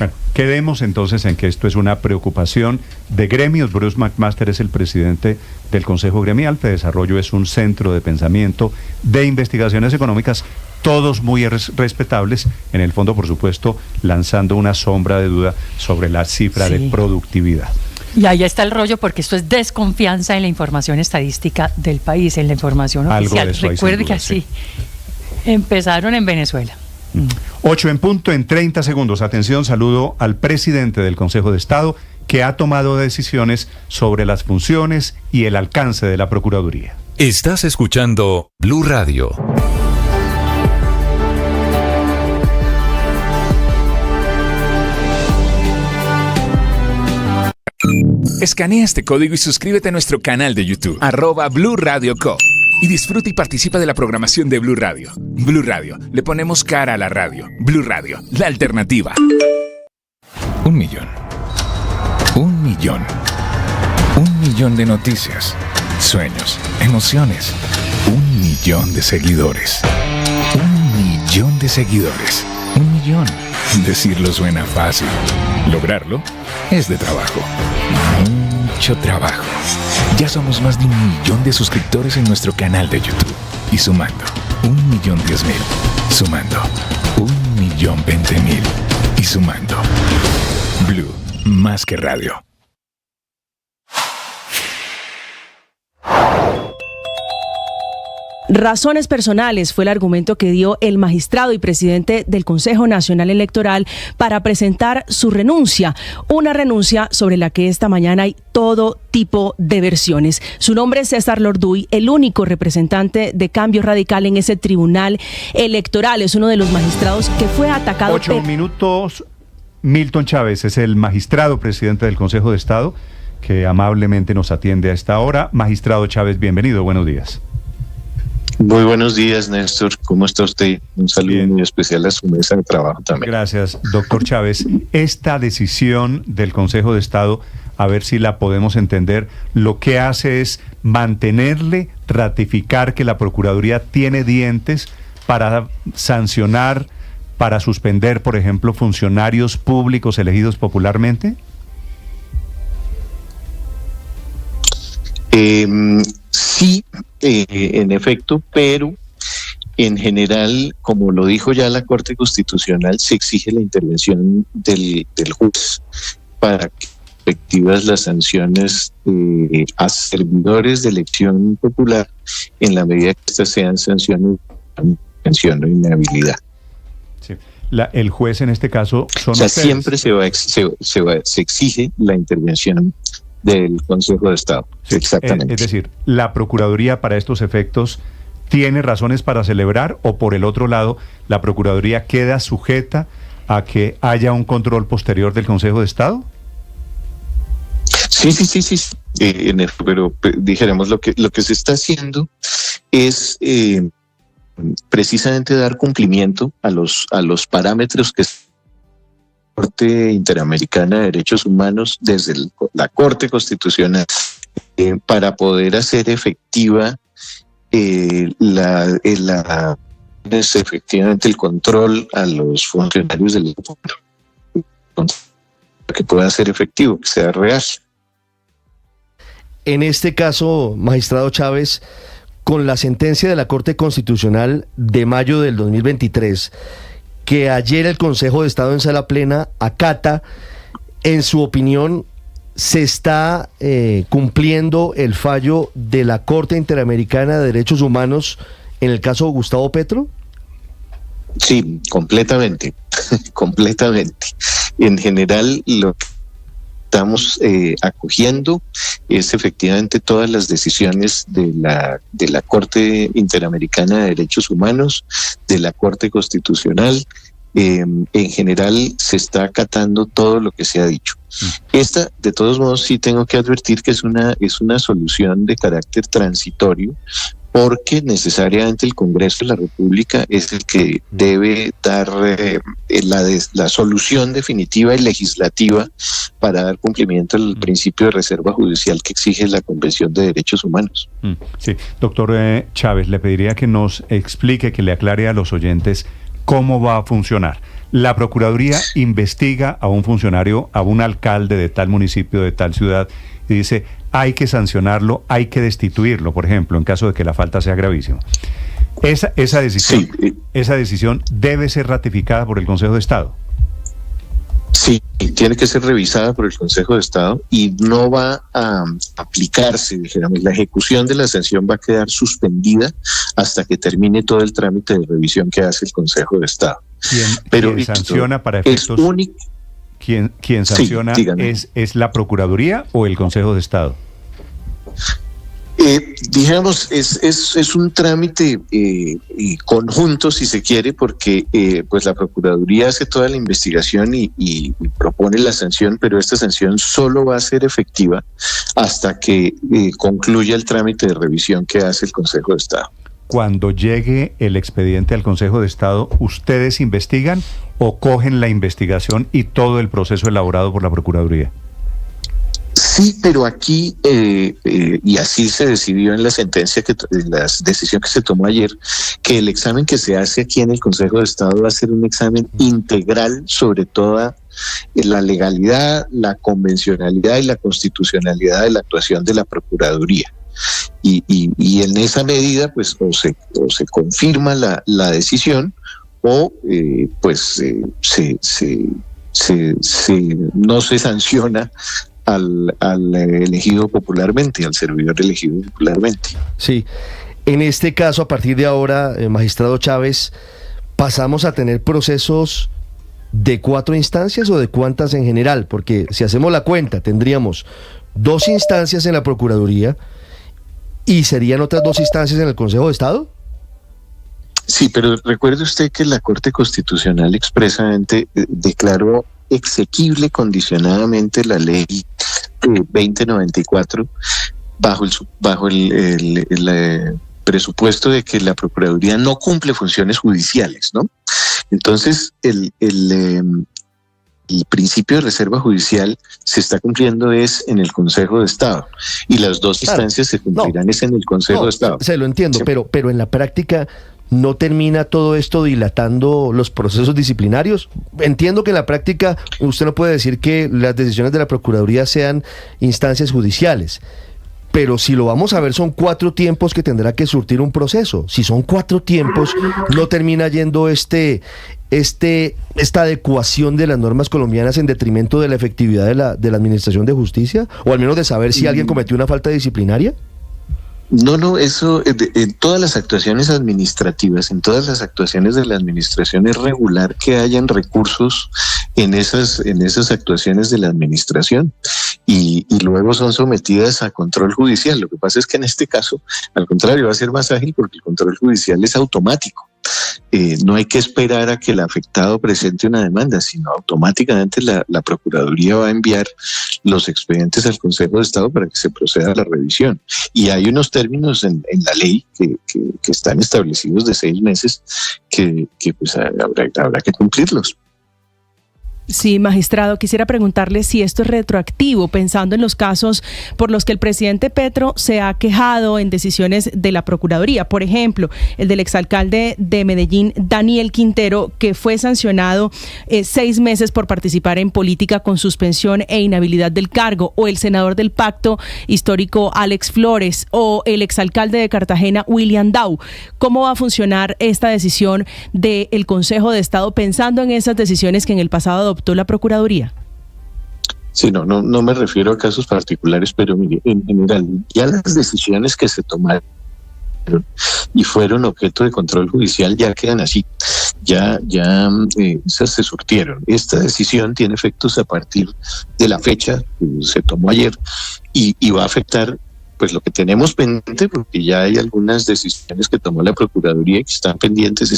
Bueno, quedemos entonces en que esto es una preocupación de gremios. Bruce McMaster es el presidente del Consejo Gremial. FEDesarrollo es un centro de pensamiento de investigaciones económicas, todos muy respetables, en el fondo, por supuesto, lanzando una sombra de duda sobre la cifra de productividad. Y ahí está el rollo, porque esto es desconfianza en la información estadística del país, en la información oficial. Recuerde que así empezaron en Venezuela. 8 en punto, en 30 segundos. Atención, saludo al presidente del Consejo de Estado, que ha tomado decisiones sobre las funciones y el alcance de la Procuraduría. Estás escuchando Blue Radio. Escanea este código y suscríbete a nuestro canal de YouTube, @Blue Radio Co. Y disfruta y participa de la programación de Blue Radio. Blue Radio, le ponemos cara a la radio. Blue Radio, la alternativa. 1 millón. 1 millón. 1 millón de noticias, sueños, emociones. 1 millón de seguidores. 1 millón de seguidores. 1 millón. Decirlo suena fácil. Lograrlo es de trabajo. Mucho trabajo. Ya somos más de 1 millón de suscriptores en nuestro canal de YouTube. Y sumando, 1.010.000. Sumando, 1.020.000. Y sumando. Blue, más que radio. Razones personales fue el argumento que dio el magistrado y presidente del Consejo Nacional Electoral para presentar su renuncia, una renuncia sobre la que esta mañana hay todo tipo de versiones. Su nombre es César Lorduy, el único representante de Cambio Radical en ese tribunal electoral. Es uno de los magistrados que fue atacado. 8 minutos. Milton Chávez es el magistrado presidente del Consejo de Estado, que amablemente nos atiende a esta hora. Magistrado Chávez, bienvenido, buenos días. Muy buenos días, Néstor. ¿Cómo está usted? Un saludo Bien. Muy especial a su mesa de trabajo también. Gracias, doctor Chávez. Esta decisión del Consejo de Estado, a ver si la podemos entender, lo que hace es mantenerle, ratificar que la Procuraduría tiene dientes para sancionar, para suspender, por ejemplo, funcionarios públicos elegidos popularmente. Sí, en efecto, pero en general, como lo dijo ya la Corte Constitucional, se exige la intervención del juez para que efectivas las sanciones a servidores de elección popular, en la medida que estas sean sanciones de pensión o inhabilidad. Sí. El juez en este caso son ustedes. Siempre se exige la intervención del Consejo de Estado. Sí, exactamente. Es decir, la Procuraduría para estos efectos tiene razones para celebrar, o por el otro lado, la Procuraduría queda sujeta a que haya un control posterior del Consejo de Estado. Sí. Pero dijéramos lo que se está haciendo es precisamente dar cumplimiento a los parámetros que Corte Interamericana de Derechos Humanos desde la Corte Constitucional para poder hacer efectiva efectivamente el control a los funcionarios del Estado, que pueda ser efectivo, que sea real. En este caso, magistrado Chávez, con la sentencia de la Corte Constitucional de mayo del 2023, que ayer el Consejo de Estado en sala plena acata, en su opinión, ¿se está cumpliendo el fallo de la Corte Interamericana de Derechos Humanos en el caso de Gustavo Petro? Sí, completamente, completamente. En general, lo que estamos acogiendo es efectivamente todas las decisiones de la Corte Interamericana de Derechos Humanos, de la Corte Constitucional. En general se está acatando todo lo que se ha dicho. Esta, de todos modos, sí tengo que advertir que es una solución de carácter transitorio, porque necesariamente el Congreso de la República es el que debe dar la solución definitiva y legislativa para dar cumplimiento al principio de reserva judicial que exige la Convención de Derechos Humanos. Sí, doctor Chávez, le pediría que nos explique, que le aclare a los oyentes cómo va a funcionar. La Procuraduría investiga a un funcionario, a un alcalde de tal municipio, de tal ciudad, y dice, hay que sancionarlo, hay que destituirlo, por ejemplo, en caso de que la falta sea gravísima. Esa decisión debe ser ratificada por el Consejo de Estado. Sí, tiene que ser revisada por el Consejo de Estado y no va a aplicarse, dijéramos, la ejecución de la sanción va a quedar suspendida hasta que termine todo el trámite de revisión que hace el Consejo de Estado. ¿Quién sanciona para efectos? ¿Quién sanciona es la Procuraduría o el Consejo de Estado? Digamos, es un trámite conjunto, si se quiere, porque pues la Procuraduría hace toda la investigación y propone la sanción, pero esta sanción solo va a ser efectiva hasta que concluya el trámite de revisión que hace el Consejo de Estado. Cuando llegue el expediente al Consejo de Estado, ¿ustedes investigan o cogen la investigación y todo el proceso elaborado por la Procuraduría? Sí, pero aquí, y así se decidió en la sentencia, la decisión que se tomó ayer, que el examen que se hace aquí en el Consejo de Estado va a ser un examen integral sobre toda la legalidad, la convencionalidad y la constitucionalidad de la actuación de la Procuraduría. Y en esa medida, pues, o se confirma la decisión o no se sanciona al elegido popularmente, al servidor elegido popularmente. Sí, en este caso, a partir de ahora, magistrado Chávez, ¿pasamos a tener procesos de 4 instancias o de cuántas en general? Porque si hacemos la cuenta, tendríamos 2 instancias en la Procuraduría y serían otras 2 instancias en el Consejo de Estado. Sí, pero recuerde usted que la Corte Constitucional expresamente declaró exequible condicionadamente la ley 2094 bajo el presupuesto de que la Procuraduría no cumple funciones judiciales, ¿no? Entonces, el principio de reserva judicial se está cumpliendo es en el Consejo de Estado y las 2 instancias se cumplirán es en el Consejo de Estado. Se lo entiendo, sí. pero en la práctica ¿no termina todo esto dilatando los procesos disciplinarios? Entiendo que en la práctica usted no puede decir que las decisiones de la Procuraduría sean instancias judiciales, pero si lo vamos a ver son 4 tiempos que tendrá que surtir un proceso. Si son 4 tiempos, ¿no termina yendo esta adecuación de las normas colombianas en detrimento de la efectividad de la administración de justicia? ¿O al menos de saber si alguien cometió una falta disciplinaria? No, eso en todas las actuaciones administrativas, en todas las actuaciones de la administración es regular que hayan recursos en esas actuaciones de la administración y luego son sometidas a control judicial. Lo que pasa es que en este caso, al contrario, va a ser más ágil porque el control judicial es automático. No hay que esperar a que el afectado presente una demanda, sino automáticamente la Procuraduría va a enviar los expedientes al Consejo de Estado para que se proceda a la revisión. Y hay unos términos en la ley que están establecidos de 6 meses que pues habrá que cumplirlos. Sí, magistrado, quisiera preguntarle si esto es retroactivo, pensando en los casos por los que el presidente Petro se ha quejado en decisiones de la Procuraduría. Por ejemplo, el del exalcalde de Medellín, Daniel Quintero, que fue sancionado 6 meses por participar en política con suspensión e inhabilidad del cargo, o el senador del Pacto Histórico, Alex Flores, o el exalcalde de Cartagena, William Dow. ¿Cómo va a funcionar esta decisión del Consejo de Estado pensando en esas decisiones que en el pasado adoptó la Procuraduría? Sí, no me refiero a casos particulares, pero mire, en general, ya las decisiones que se tomaron y fueron objeto de control judicial ya quedan así, ya esas se surtieron. Esta decisión tiene efectos a partir de la fecha que se tomó ayer y va a afectar pues lo que tenemos pendiente, porque ya hay algunas decisiones que tomó la Procuraduría que estaban pendientes de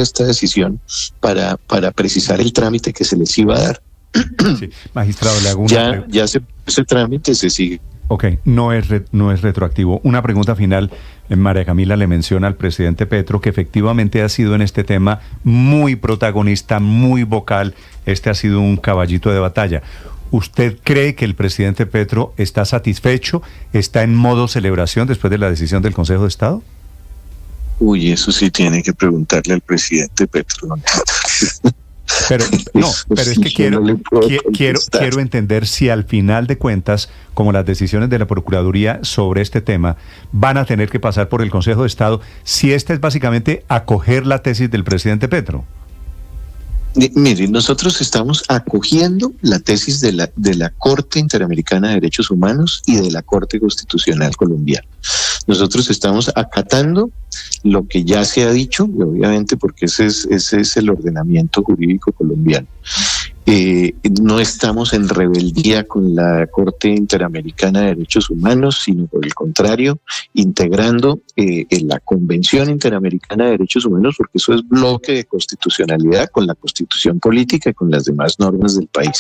esta decisión para precisar el trámite que se les iba a dar. Sí, magistrado, le hago ese trámite se sigue. Ok, no es retroactivo. Una pregunta final. María Camila le menciona al presidente Petro que efectivamente ha sido en este tema muy protagonista, muy vocal. Este ha sido un caballito de batalla. ¿Usted cree que el presidente Petro está satisfecho, está en modo celebración después de la decisión del Consejo de Estado? Uy, eso sí tiene que preguntarle al presidente Petro. Pero es que quiero entender si al final de cuentas, como las decisiones de la Procuraduría sobre este tema van a tener que pasar por el Consejo de Estado, si esta es básicamente acoger la tesis del presidente Petro. Mire, nosotros estamos acogiendo la tesis de la Corte Interamericana de Derechos Humanos y de la Corte Constitucional Colombiana. Nosotros estamos acatando lo que ya se ha dicho, obviamente porque ese es el ordenamiento jurídico colombiano. No estamos en rebeldía con la Corte Interamericana de Derechos Humanos, sino por el contrario, integrando en la Convención Interamericana de Derechos Humanos, porque eso es bloque de constitucionalidad con la Constitución Política y con las demás normas del país.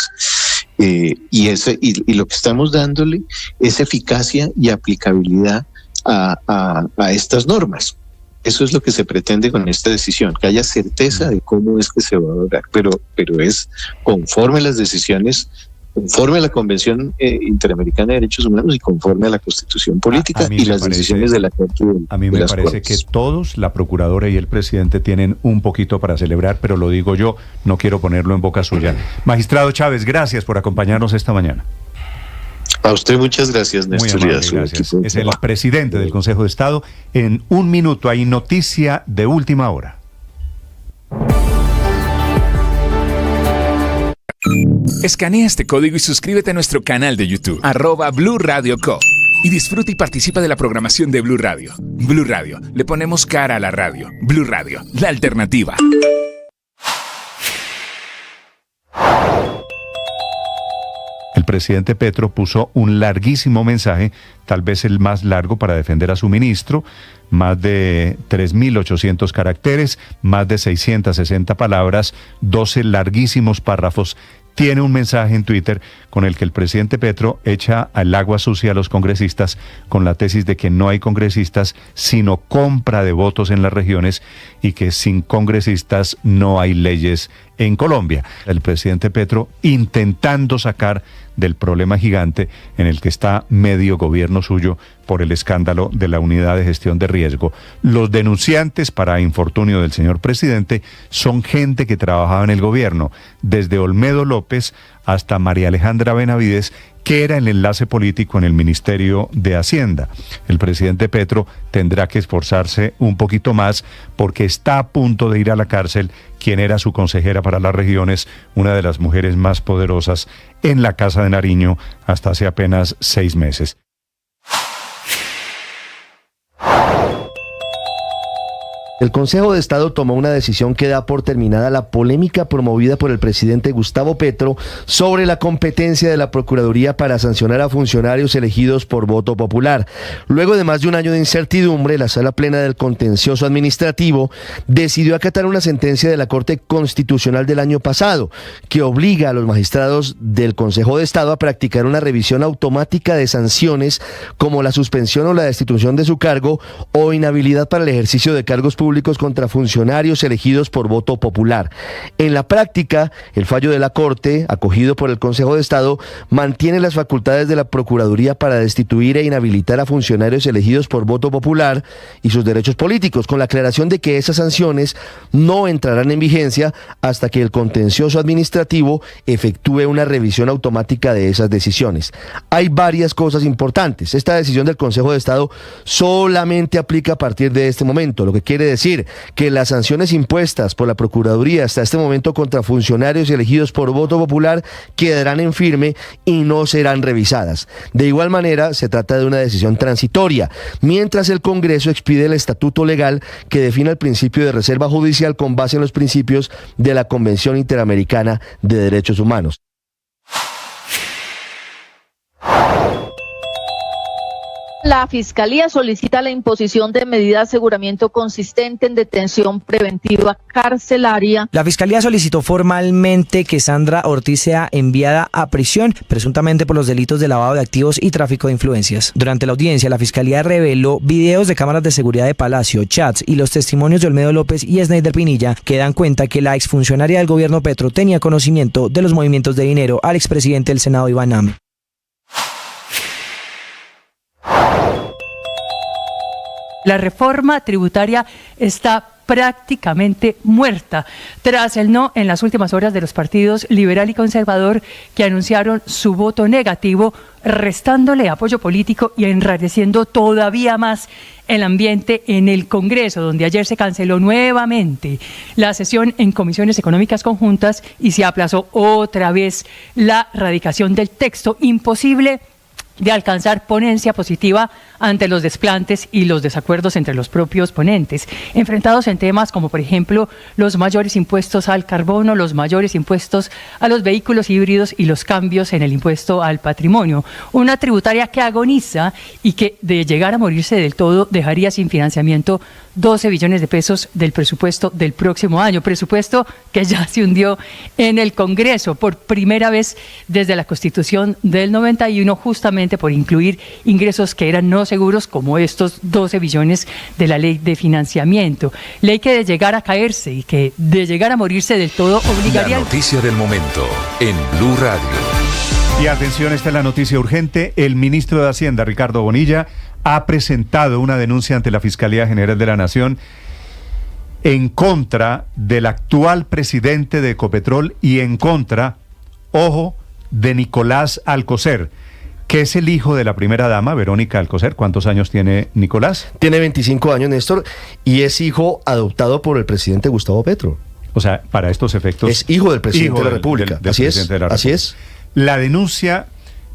Y lo que estamos dándole es eficacia y aplicabilidad a estas normas. Eso es lo que se pretende con esta decisión, que haya certeza de cómo es que se va a lograr, pero es conforme a las decisiones, conforme a la Convención Interamericana de Derechos Humanos y conforme a la Constitución Política y las decisiones de la Corte. A mí me parece que todos, la Procuradora y el presidente, tienen un poquito para celebrar, pero lo digo yo, no quiero ponerlo en boca suya. Magistrado Chávez, gracias por acompañarnos esta mañana. A usted muchas gracias, Néstor. Muy amable, gracias. Es el presidente del Consejo de Estado. En un minuto hay noticia de última hora. Escanea este código y suscríbete a nuestro canal de YouTube, @Blue Radio Co. Y disfruta y participa de la programación de Blue Radio. Blue Radio, le ponemos cara a la radio. Blue Radio, la alternativa. El presidente Petro puso un larguísimo mensaje, tal vez el más largo para defender a su ministro, más de 3.800 caracteres, más de 660 palabras, 12 larguísimos párrafos. Tiene un mensaje en Twitter con el que el presidente Petro echa al agua sucia a los congresistas con la tesis de que no hay congresistas, sino compra de votos en las regiones y que sin congresistas no hay leyes en Colombia. El presidente Petro intentando sacar del problema gigante en el que está medio gobierno suyo por el escándalo de la unidad de gestión de riesgo. Los denunciantes, para infortunio del señor presidente, son gente que trabajaba en el gobierno, desde Olmedo López hasta María Alejandra Benavides, que era el enlace político en el Ministerio de Hacienda. El presidente Petro tendrá que esforzarse un poquito más porque está a punto de ir a la cárcel quien era su consejera para las regiones, una de las mujeres más poderosas en la Casa de Nariño hasta hace apenas 6 meses. El Consejo de Estado tomó una decisión que da por terminada la polémica promovida por el presidente Gustavo Petro sobre la competencia de la Procuraduría para sancionar a funcionarios elegidos por voto popular. Luego de más de un año de incertidumbre, la Sala Plena del Contencioso Administrativo decidió acatar una sentencia de la Corte Constitucional del año pasado, que obliga a los magistrados del Consejo de Estado a practicar una revisión automática de sanciones como la suspensión o la destitución de su cargo o inhabilidad para el ejercicio de cargos públicos contra funcionarios elegidos por voto popular. En la práctica, el fallo de la Corte, acogido por el Consejo de Estado, mantiene las facultades de la Procuraduría para destituir e inhabilitar a funcionarios elegidos por voto popular y sus derechos políticos, con la aclaración de que esas sanciones no entrarán en vigencia hasta que el contencioso administrativo efectúe una revisión automática de esas decisiones. Hay varias cosas importantes. Esta decisión del Consejo de Estado solamente aplica a partir de este momento, lo que quiere decir que las sanciones impuestas por la Procuraduría hasta este momento contra funcionarios elegidos por voto popular quedarán en firme y no serán revisadas. De igual manera, se trata de una decisión transitoria, mientras el Congreso expide el estatuto legal que define el principio de reserva judicial con base en los principios de la Convención Interamericana de Derechos Humanos. La Fiscalía solicita la imposición de medida de aseguramiento consistente en detención preventiva carcelaria. La Fiscalía solicitó formalmente que Sandra Ortiz sea enviada a prisión, presuntamente por los delitos de lavado de activos y tráfico de influencias. Durante la audiencia, la Fiscalía reveló videos de cámaras de seguridad de Palacio, chats y los testimonios de Olmedo López y Sneider Pinilla que dan cuenta que la exfuncionaria del gobierno Petro tenía conocimiento de los movimientos de dinero al expresidente del Senado Iván Am. La reforma tributaria está prácticamente muerta, tras el no en las últimas horas de los partidos liberal y conservador que anunciaron su voto negativo, restándole apoyo político y enrareciendo todavía más el ambiente en el Congreso, donde ayer se canceló nuevamente la sesión en comisiones económicas conjuntas y se aplazó otra vez la radicación del texto. Imposible de alcanzar ponencia positiva ante los desplantes y los desacuerdos entre los propios ponentes, enfrentados en temas como, por ejemplo, los mayores impuestos al carbono, los mayores impuestos a los vehículos híbridos y los cambios en el impuesto al patrimonio. Una tributaria que agoniza y que, de llegar a morirse del todo, dejaría sin financiamiento 12 billones de pesos del presupuesto del próximo año, presupuesto que ya se hundió en el Congreso por primera vez desde la Constitución del 91, justamente por incluir ingresos que eran no seguros, como estos 12 billones de la ley de financiamiento. Ley que, de llegar a caerse y que, de llegar a morirse del todo, obligaría... La noticia del momento en Blue Radio. Y atención, esta es la noticia urgente. El ministro de Hacienda, Ricardo Bonilla, ha presentado una denuncia ante la Fiscalía General de la Nación en contra del actual presidente de Ecopetrol y en contra, ojo, de Nicolás Alcocer, que es el hijo de la primera dama, Verónica Alcocer. ¿Cuántos años tiene Nicolás? Tiene 25 años, Néstor, y es hijo adoptado por el presidente Gustavo Petro. O sea, para estos efectos... Es hijo del presidente de la República. Así es, así es. La denuncia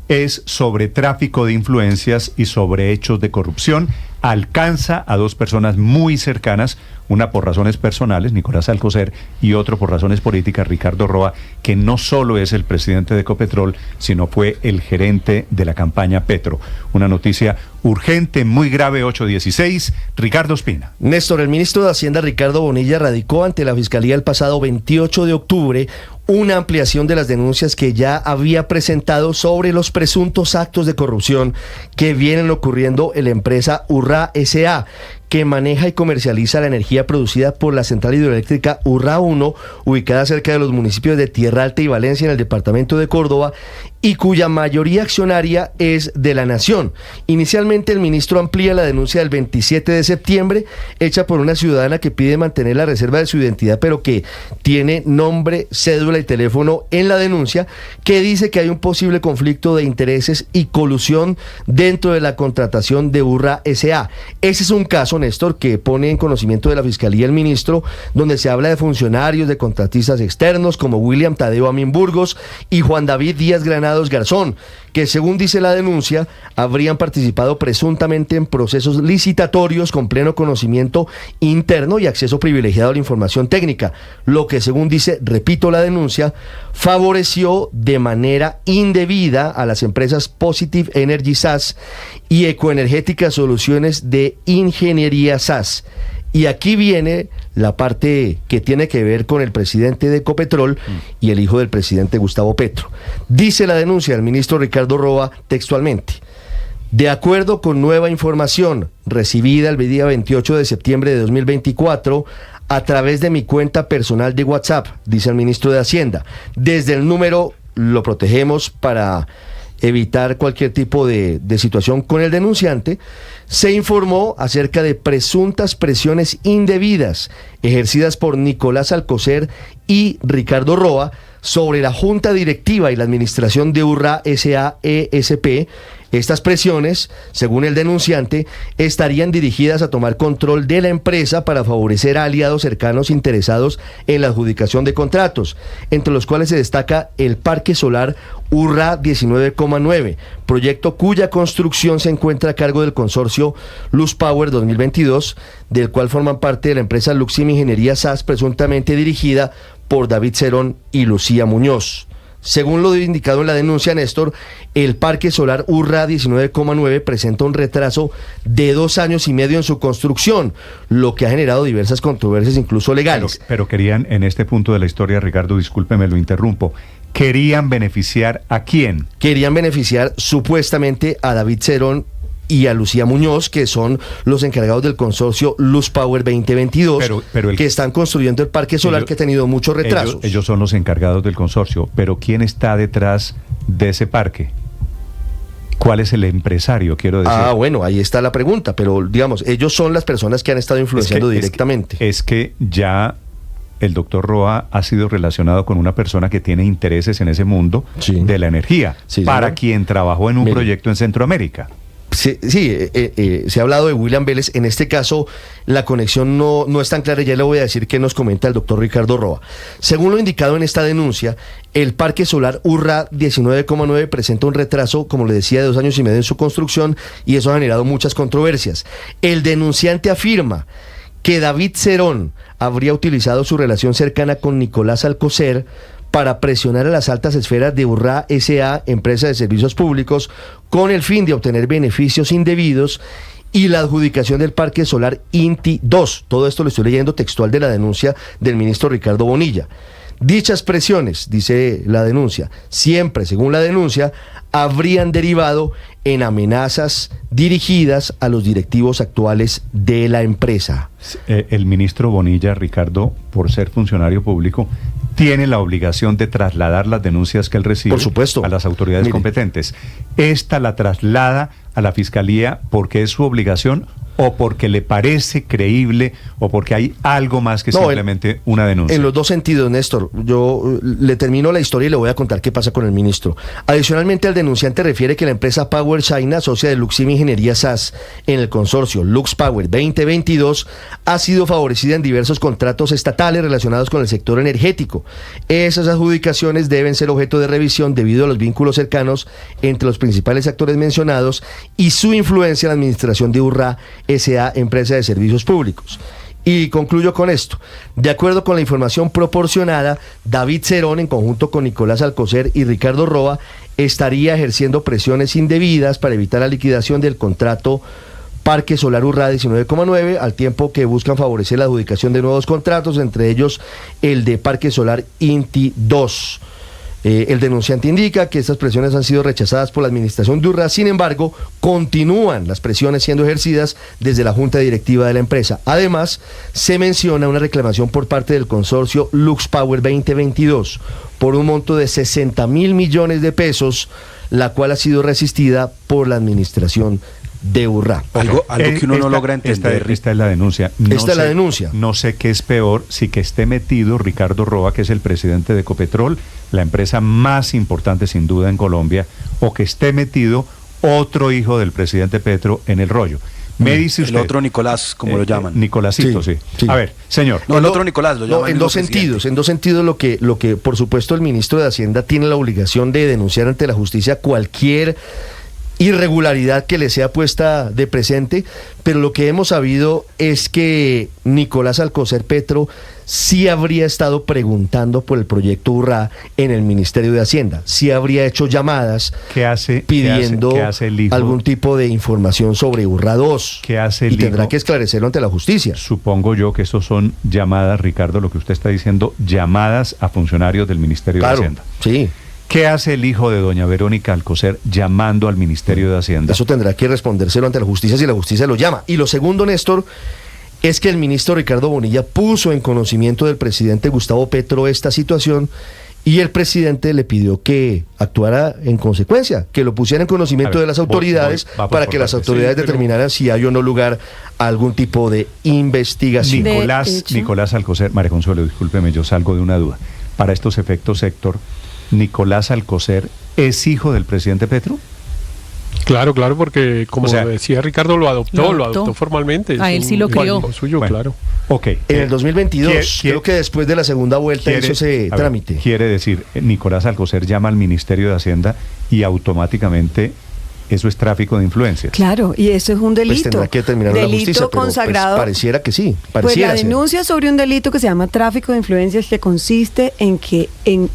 es sobre tráfico de influencias y sobre hechos de corrupción. Alcanza a dos personas muy cercanas, una por razones personales, Nicolás Alcocer, y otro por razones políticas, Ricardo Roa, que no solo es el presidente de Ecopetrol, sino fue el gerente de la campaña Petro. Una noticia urgente, muy grave, 816. Ricardo Ospina. Néstor, el ministro de Hacienda, Ricardo Bonilla, radicó ante la Fiscalía el pasado 28 de octubre una ampliación de las denuncias que ya había presentado sobre los presuntos actos de corrupción que vienen ocurriendo en la empresa Urra S.A., que maneja y comercializa la energía producida por la central hidroeléctrica Urra 1, ubicada cerca de los municipios de Tierra Alta y Valencia, en el departamento de Córdoba, y cuya mayoría accionaria es de la Nación. Inicialmente, el ministro amplía la denuncia del 27 de septiembre, hecha por una ciudadana que pide mantener la reserva de su identidad, pero que tiene nombre, cédula y teléfono en la denuncia, que dice que hay un posible conflicto de intereses y colusión dentro de la contratación de Urra S.A. Ese es un caso, Néstor, que pone en conocimiento de la Fiscalía el ministro, donde se habla de funcionarios, de contratistas externos como William Tadeo Amin Burgos y Juan David Díaz Granados Garzón, que, según dice la denuncia, habrían participado presuntamente en procesos licitatorios con pleno conocimiento interno y acceso privilegiado a la información técnica, lo que, según dice, repito, la denuncia, favoreció de manera indebida a las empresas Positive Energy SAS y Ecoenergética Soluciones de Ingeniería SAS. Y aquí viene la parte que tiene que ver con el presidente de Ecopetrol y el hijo del presidente Gustavo Petro. Dice la denuncia del ministro Ricardo Roa textualmente: de acuerdo con nueva información recibida el día 28 de septiembre de 2024 a través de mi cuenta personal de WhatsApp, dice el ministro de Hacienda, desde el número lo protegemos para evitar cualquier tipo de situación con el denunciante, se informó acerca de presuntas presiones indebidas ejercidas por Nicolás Alcocer y Ricardo Roa sobre la junta directiva y la administración de Urra S.A.E.S.P. Estas presiones, según el denunciante, estarían dirigidas a tomar control de la empresa para favorecer a aliados cercanos interesados en la adjudicación de contratos, entre los cuales se destaca el Parque Solar Urra 19,9, proyecto cuya construcción se encuentra a cargo del consorcio Luz Power 2022, del cual forman parte de la empresa Luxim Ingeniería SAS, presuntamente dirigida por David Cerón y Lucía Muñoz. Según lo indicado en la denuncia, Néstor, el Parque Solar Urra 19,9 presenta un retraso de 2 años y medio en su construcción, lo que ha generado diversas controversias, incluso legales. Pero querían, en este punto de la historia, Ricardo, discúlpeme, lo interrumpo, ¿querían beneficiar a quién? Querían beneficiar supuestamente a David Cerón y a Lucía Muñoz, que son los encargados del consorcio Luz Power 2022, pero que están construyendo el parque solar, que ha tenido muchos retrasos. Ellos son los encargados del consorcio, pero ¿quién está detrás de ese parque? ¿Cuál es el empresario, quiero decir? Bueno, ahí está la pregunta, pero digamos, ellos son las personas que han estado influenciando directamente. Es que ya el doctor Roa ha sido relacionado con una persona que tiene intereses en ese mundo de la energía, para quien trabajó en un proyecto en Centroamérica. Sí, se ha hablado de William Vélez. En este caso, la conexión no es tan clara. Ya le voy a decir qué nos comenta el doctor Ricardo Roa. Según lo indicado en esta denuncia, el parque solar Urrá 19,9 presenta un retraso, como le decía, de 2 años y medio en su construcción, y eso ha generado muchas controversias. El denunciante afirma que David Cerón habría utilizado su relación cercana con Nicolás Alcocer para presionar a las altas esferas de Urrá S.A., empresa de servicios públicos, con el fin de obtener beneficios indebidos y la adjudicación del parque solar INTI 2. Todo esto lo estoy leyendo textual de la denuncia del ministro Ricardo Bonilla. Dichas presiones, dice la denuncia, siempre, según la denuncia, habrían derivado en amenazas dirigidas a los directivos actuales de la empresa. El ministro Bonilla, Ricardo, por ser funcionario público, tiene la obligación de trasladar las denuncias que él recibe, por supuesto, a las autoridades competentes. ¿Esta la traslada a la Fiscalía porque es su obligación o porque le parece creíble o porque hay algo más que simplemente una denuncia? En los dos sentidos, Néstor. Yo le termino la historia y le voy a contar qué pasa con el ministro. Adicionalmente, el denunciante refiere que la empresa Power China, socia de Luxim Ingeniería SAS en el consorcio Lux Power 2022, ha sido favorecida en diversos contratos estatales relacionados con el sector energético. Esas adjudicaciones deben ser objeto de revisión debido a los vínculos cercanos entre los principales actores mencionados y su influencia en la administración de Urrá S.A., empresa de servicios públicos. Y concluyo con esto. De acuerdo con la información proporcionada, David Cerón, en conjunto con Nicolás Alcocer y Ricardo Roa, estaría ejerciendo presiones indebidas para evitar la liquidación del contrato Parque Solar Urrá 19,9, al tiempo que buscan favorecer la adjudicación de nuevos contratos, entre ellos el de Parque Solar INTI 2. El denunciante indica que estas presiones han sido rechazadas por la administración de Urrá. Sin embargo, continúan las presiones siendo ejercidas desde la junta directiva de la empresa. Además, se menciona una reclamación por parte del consorcio Lux Power 2022 por un monto de 60.000 millones de pesos, la cual ha sido resistida por la administración de Urrá. Algo que uno no logra entender. Esta es la denuncia. Esta es la denuncia. No sé qué es peor, si que esté metido Ricardo Roa, que es el presidente de Ecopetrol, la empresa más importante sin duda en Colombia, o que esté metido otro hijo del presidente Petro en el rollo. Me dice usted, el otro Nicolás, como lo llaman. Nicolásito, sí. A ver, señor. No, el otro Nicolás lo llaman. En dos sentidos, lo que por supuesto el ministro de Hacienda tiene la obligación de denunciar ante la justicia cualquier irregularidad que le sea puesta de presente, pero lo que hemos sabido es que Nicolás Alcocer Petro sí habría estado preguntando por el proyecto Urrá en el Ministerio de Hacienda, sí habría hecho llamadas pidiendo algún tipo de información sobre Urrá 2. ¿Qué hace el y tendrá que esclarecerlo ante la justicia. Supongo yo que estos son llamadas, Ricardo, lo que usted está diciendo, llamadas a funcionarios del Ministerio de Hacienda. Sí. ¿Qué hace el hijo de doña Verónica Alcocer llamando al Ministerio de Hacienda? Eso tendrá que respondérselo ante la justicia si la justicia lo llama. Y lo segundo, Néstor, es que el ministro Ricardo Bonilla puso en conocimiento del presidente Gustavo Petro esta situación y el presidente le pidió que actuara en consecuencia, que lo pusiera en conocimiento de las autoridades para que las autoridades determinaran si hay o no lugar a algún tipo de investigación. Nicolás Alcocer, María Consuelo, discúlpeme, yo salgo de una duda. Para estos efectos, Héctor, ¿Nicolás Alcocer es hijo del presidente Petro? Claro, porque como decía Ricardo, lo adoptó formalmente. A él sí lo crió. Suyo, bueno, claro. Okay. En el 2022, creo que después de la segunda vuelta hizo ese trámite. Quiere decir, Nicolás Alcocer llama al Ministerio de Hacienda y automáticamente eso es tráfico de influencias. Claro, y eso es un delito. Pues tendrá que determinar la justicia, consagrado. Pero pues pareciera que sí. Pues la denuncia sobre un delito que se llama tráfico de influencias, que consiste en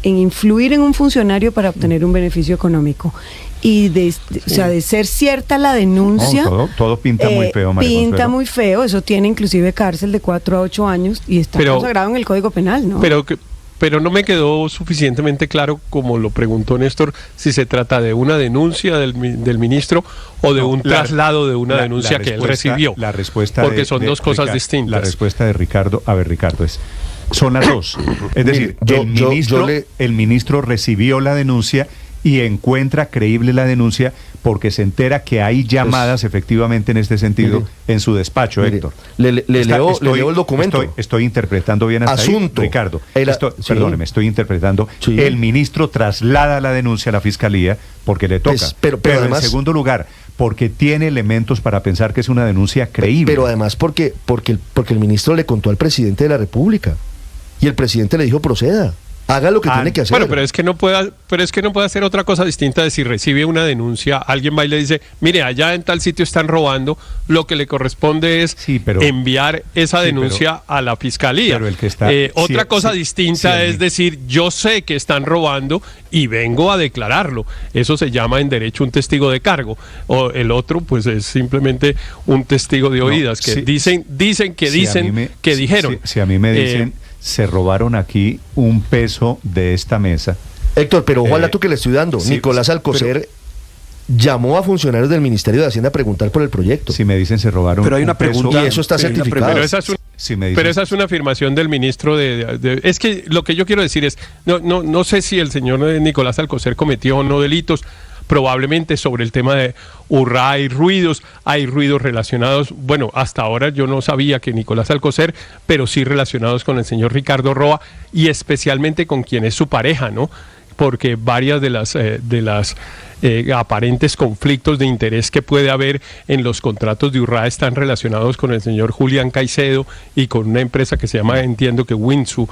influir en un funcionario para obtener un beneficio económico. Y de ser cierta la denuncia, todo pinta muy feo, María Consuelo. Pinta muy feo, eso tiene inclusive cárcel de 4 a 8 años y está consagrado en el Código Penal, ¿no? Pero no me quedó suficientemente claro, como lo preguntó Néstor, si se trata de una denuncia del ministro o de un traslado de una denuncia que él recibió. La respuesta porque son dos cosas distintas. La respuesta de Ricardo, son las dos. Es decir, el ministro recibió la denuncia y encuentra creíble la denuncia porque se entera que hay llamadas efectivamente en este sentido en su despacho, Héctor. Le leo el documento. Estoy interpretando bien hasta Asunto. ahí, Ricardo. Perdóneme, estoy interpretando. Sí. El ministro traslada la denuncia a la Fiscalía porque le toca. Pero además, en segundo lugar, porque tiene elementos para pensar que es una denuncia creíble. Pero además porque el ministro le contó al presidente de la República y el presidente le dijo proceda. Haga lo que tiene que hacer. Bueno, pero es que no puede hacer otra cosa distinta de si recibe una denuncia, alguien va y le dice, mire, allá en tal sitio están robando, lo que le corresponde es enviar esa denuncia a la Fiscalía. Pero el que está, otra cosa distinta es decir, yo sé que están robando y vengo a declararlo. Eso se llama en derecho un testigo de cargo. O el otro, pues es simplemente un testigo de oídas, que dicen que dijeron. Si a mí me dicen... se robaron aquí un peso de esta mesa. Héctor, pero ojalá tú que le estoy dando. Nicolás Alcocer llamó a funcionarios del Ministerio de Hacienda a preguntar por el proyecto. Si me dicen se robaron pero hay una pregunta peso, y eso está certificado. Pero esa es una afirmación del ministro es que lo que yo quiero decir es, no sé si el señor Nicolás Alcocer cometió o no delitos. Probablemente sobre el tema de Urrá hay ruidos relacionados, bueno, hasta ahora yo no sabía que Nicolás Alcocer, pero sí relacionados con el señor Ricardo Roa y especialmente con quien es su pareja, ¿no? Porque varias de las aparentes conflictos de interés que puede haber en los contratos de Urrá están relacionados con el señor Julián Caicedo y con una empresa que se llama, entiendo que Winsu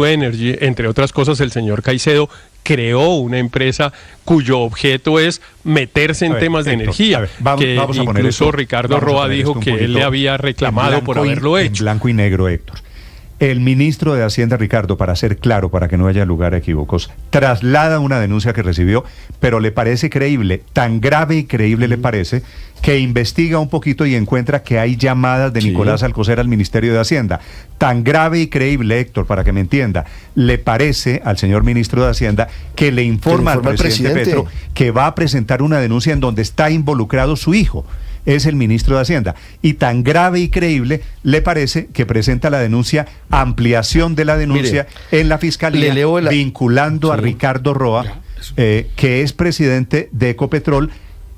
Energy, entre otras cosas. El señor Caicedo creó una empresa cuyo objeto es meterse en temas de energía, vamos a poner incluso Ricardo Roa dijo que él le había reclamado por haberlo hecho. En blanco y negro, Héctor. El ministro de Hacienda, Ricardo, para ser claro, para que no haya lugar a equívocos, traslada una denuncia que recibió, pero le parece creíble, tan grave y creíble le parece, que investiga un poquito y encuentra que hay llamadas de Nicolás Alcocer al Ministerio de Hacienda. Tan grave y creíble, Héctor, para que me entienda, le parece al señor ministro de Hacienda que le informa al presidente Petro que va a presentar una denuncia en donde está involucrado su hijo. Es el ministro de Hacienda. Y tan grave y creíble le parece que presenta la denuncia, ampliación de la denuncia en la Fiscalía, vinculando a Ricardo Roa, que es presidente de Ecopetrol,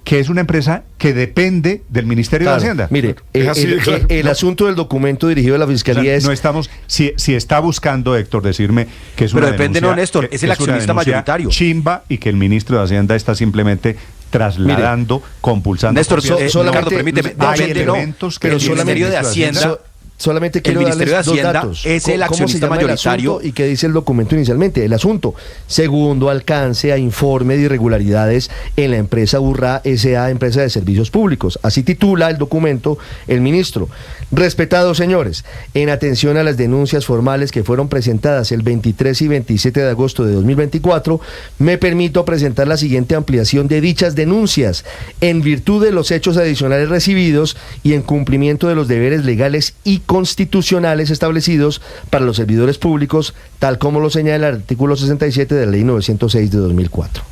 que es una empresa que depende del Ministerio de Hacienda. Mire, el asunto del documento dirigido a la Fiscalía es... No estamos... Si está buscando, Héctor, decirme que es una denuncia... Pero depende, no, Néstor, es el accionista mayoritario. Chimba, y que el ministro de Hacienda está simplemente trasladando, compulsando... Néstor, Ricardo, permíteme, pero el Ministerio de Hacienda... Solamente quiero darles dos datos. Es el accionista mayoritario. ¿Y qué dice el documento inicialmente? El asunto: segundo alcance a informe de irregularidades en la empresa Urrá S.A., empresa de servicios públicos. Así titula el documento el ministro. Respetados señores, en atención a las denuncias formales que fueron presentadas el 23 y 27 de agosto de 2024, me permito presentar la siguiente ampliación de dichas denuncias. En virtud de los hechos adicionales recibidos y en cumplimiento de los deberes legales y constitucionales establecidos para los servidores públicos, tal como lo señala el artículo 67 de la Ley 906 de 2004.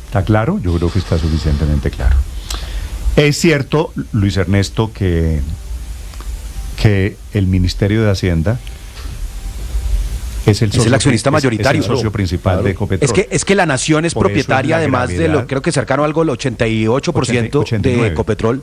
¿Está claro? Yo creo que está suficientemente claro. Es cierto, Luis Ernesto, que el Ministerio de Hacienda es el accionista mayoritario. Es el socio principal de Ecopetrol. Es que la nación es propietaria, además de lo, creo que cercano algo el 88% de Ecopetrol.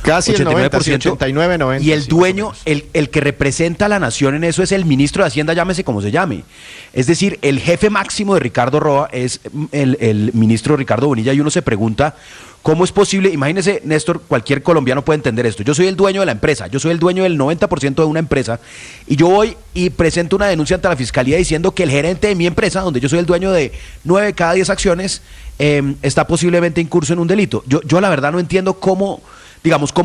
Casi 89%, el 90%, 89, 90. Y el dueño, el que representa a la nación en eso es el ministro de Hacienda, llámese como se llame. Es decir, el jefe máximo de Ricardo Roa es el ministro Ricardo Bonilla, y uno se pregunta, ¿cómo es posible? Imagínese, Néstor, cualquier colombiano puede entender esto. Yo soy el dueño de la empresa, yo soy el dueño del 90% de una empresa, y yo voy y presento una denuncia ante la Fiscalía diciendo que el gerente de mi empresa, donde yo soy el dueño de 9 de cada 10 acciones, está posiblemente incurso en un delito. Yo la verdad no entiendo cómo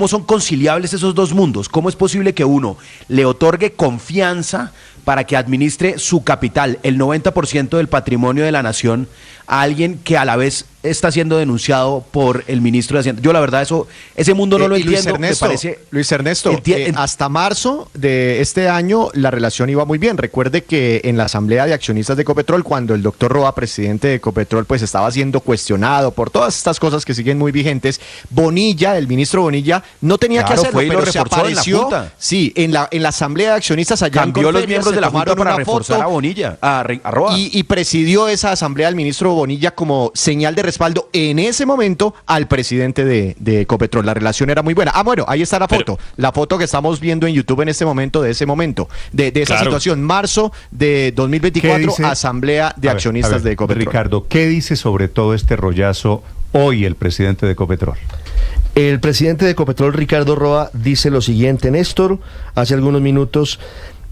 son conciliables esos dos mundos. ¿Cómo es posible que uno le otorgue confianza para que administre su capital, el 90% del patrimonio de la nación, a alguien que a la vez está siendo denunciado por el ministro de Hacienda. Yo la verdad ese mundo no lo entiendo. Luis Ernesto, hasta marzo de este año la relación iba muy bien. Recuerde que en la asamblea de accionistas de Ecopetrol, cuando el doctor Roa, presidente de Ecopetrol, pues estaba siendo cuestionado por todas estas cosas que siguen muy vigentes, Bonilla, el ministro Bonilla, no tenía que hacerlo, pero se apareció en la asamblea de accionistas allá cambió en los miembros de la Junta para reforzar a Bonilla, a Roa. Y presidió esa asamblea el ministro Bonilla como señal de respaldo en ese momento al presidente de Ecopetrol. La relación era muy buena. Bueno, ahí está la foto que estamos viendo en YouTube en este momento, de esa situación, marzo de 2024, asamblea de accionistas de Ecopetrol. Ricardo, ¿qué dice sobre todo este rollazo hoy el presidente de Ecopetrol? El presidente de Ecopetrol, Ricardo Roa, dice lo siguiente, Néstor, hace algunos minutos,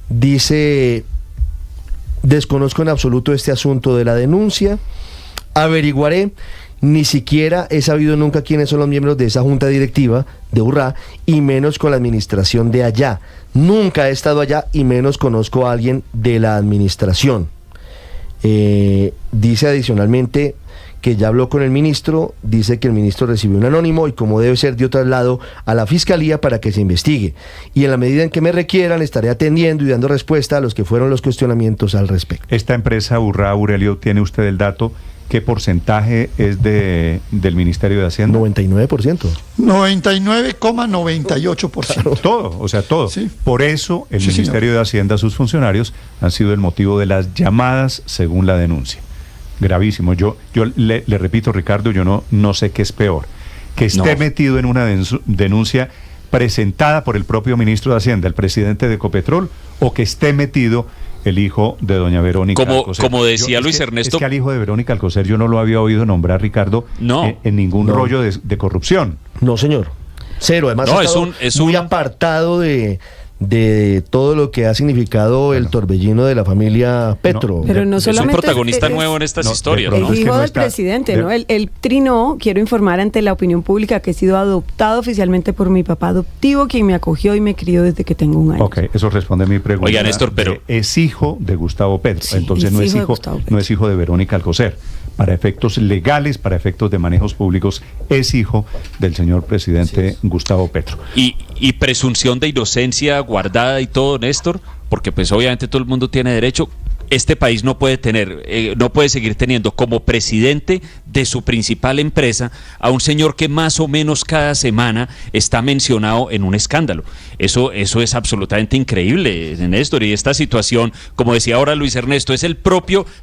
dice: desconozco en absoluto este asunto de la denuncia, averiguaré. Ni siquiera he sabido nunca quiénes son los miembros de esa junta directiva de Urrá, y menos con la administración de allá. Nunca he estado allá y menos conozco a alguien de la administración. Dice adicionalmente que ya habló con el ministro, dice que el ministro recibió un anónimo y como debe ser dio traslado a la fiscalía para que se investigue. Y en la medida en que me requieran estaré atendiendo y dando respuesta a los que fueron los cuestionamientos al respecto. Esta empresa Urrá, Aurelio, ¿tiene usted el dato? ¿Qué porcentaje es del Ministerio de Hacienda? 99%. 99,98%. Claro, todo, o sea, todo. Sí. Por eso el Ministerio de Hacienda, sus funcionarios, han sido el motivo de las llamadas según la denuncia. Gravísimo. Yo le repito, Ricardo, yo no sé qué es peor. Que esté metido en una denuncia presentada por el propio ministro de Hacienda, el presidente de Ecopetrol, o que esté metido el hijo de doña Verónica Alcocer. Como decía Luis Ernesto. Es que al hijo de Verónica Alcocer yo no lo había oído nombrar, Ricardo, en ningún rollo de corrupción. No, señor. Cero. Además, es muy apartado de todo lo que ha significado el torbellino de la familia Petro. Pero no solamente es un protagonista nuevo en estas historias. El hijo del presidente, ¿no? Él trinó, quiero informar ante la opinión pública que he sido adoptado oficialmente por mi papá adoptivo, quien me acogió y me crió desde que tengo 1 año. Ok, eso responde a mi pregunta. Oiga, Néstor, pero es hijo de Gustavo Petro, sí, entonces no es hijo de Verónica Alcocer. Para efectos legales, para efectos de manejos públicos, es hijo del señor presidente Gustavo Petro. Y presunción de inocencia guardada y todo, Néstor, porque pues obviamente todo el mundo tiene derecho. Este país no puede seguir teniendo como presidente de su principal empresa a un señor que más o menos cada semana está mencionado en un escándalo. Eso es absolutamente increíble, Néstor, y esta situación, como decía ahora Luis Ernesto, es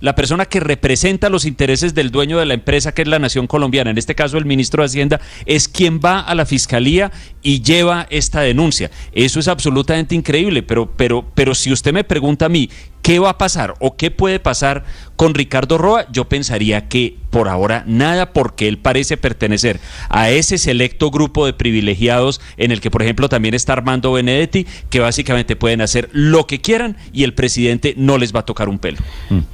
la persona que representa los intereses del dueño de la empresa, que es la nación colombiana, en este caso el ministro de Hacienda, es quien va a la fiscalía y lleva esta denuncia. Eso es absolutamente increíble, pero si usted me pregunta a mí, ¿qué va a pasar o qué puede pasar con Ricardo Roa? Yo pensaría que por ahora nada, porque él parece pertenecer a ese selecto grupo de privilegiados en el que, por ejemplo, también está Armando Benedetti, que básicamente pueden hacer lo que quieran y el presidente no les va a tocar un pelo.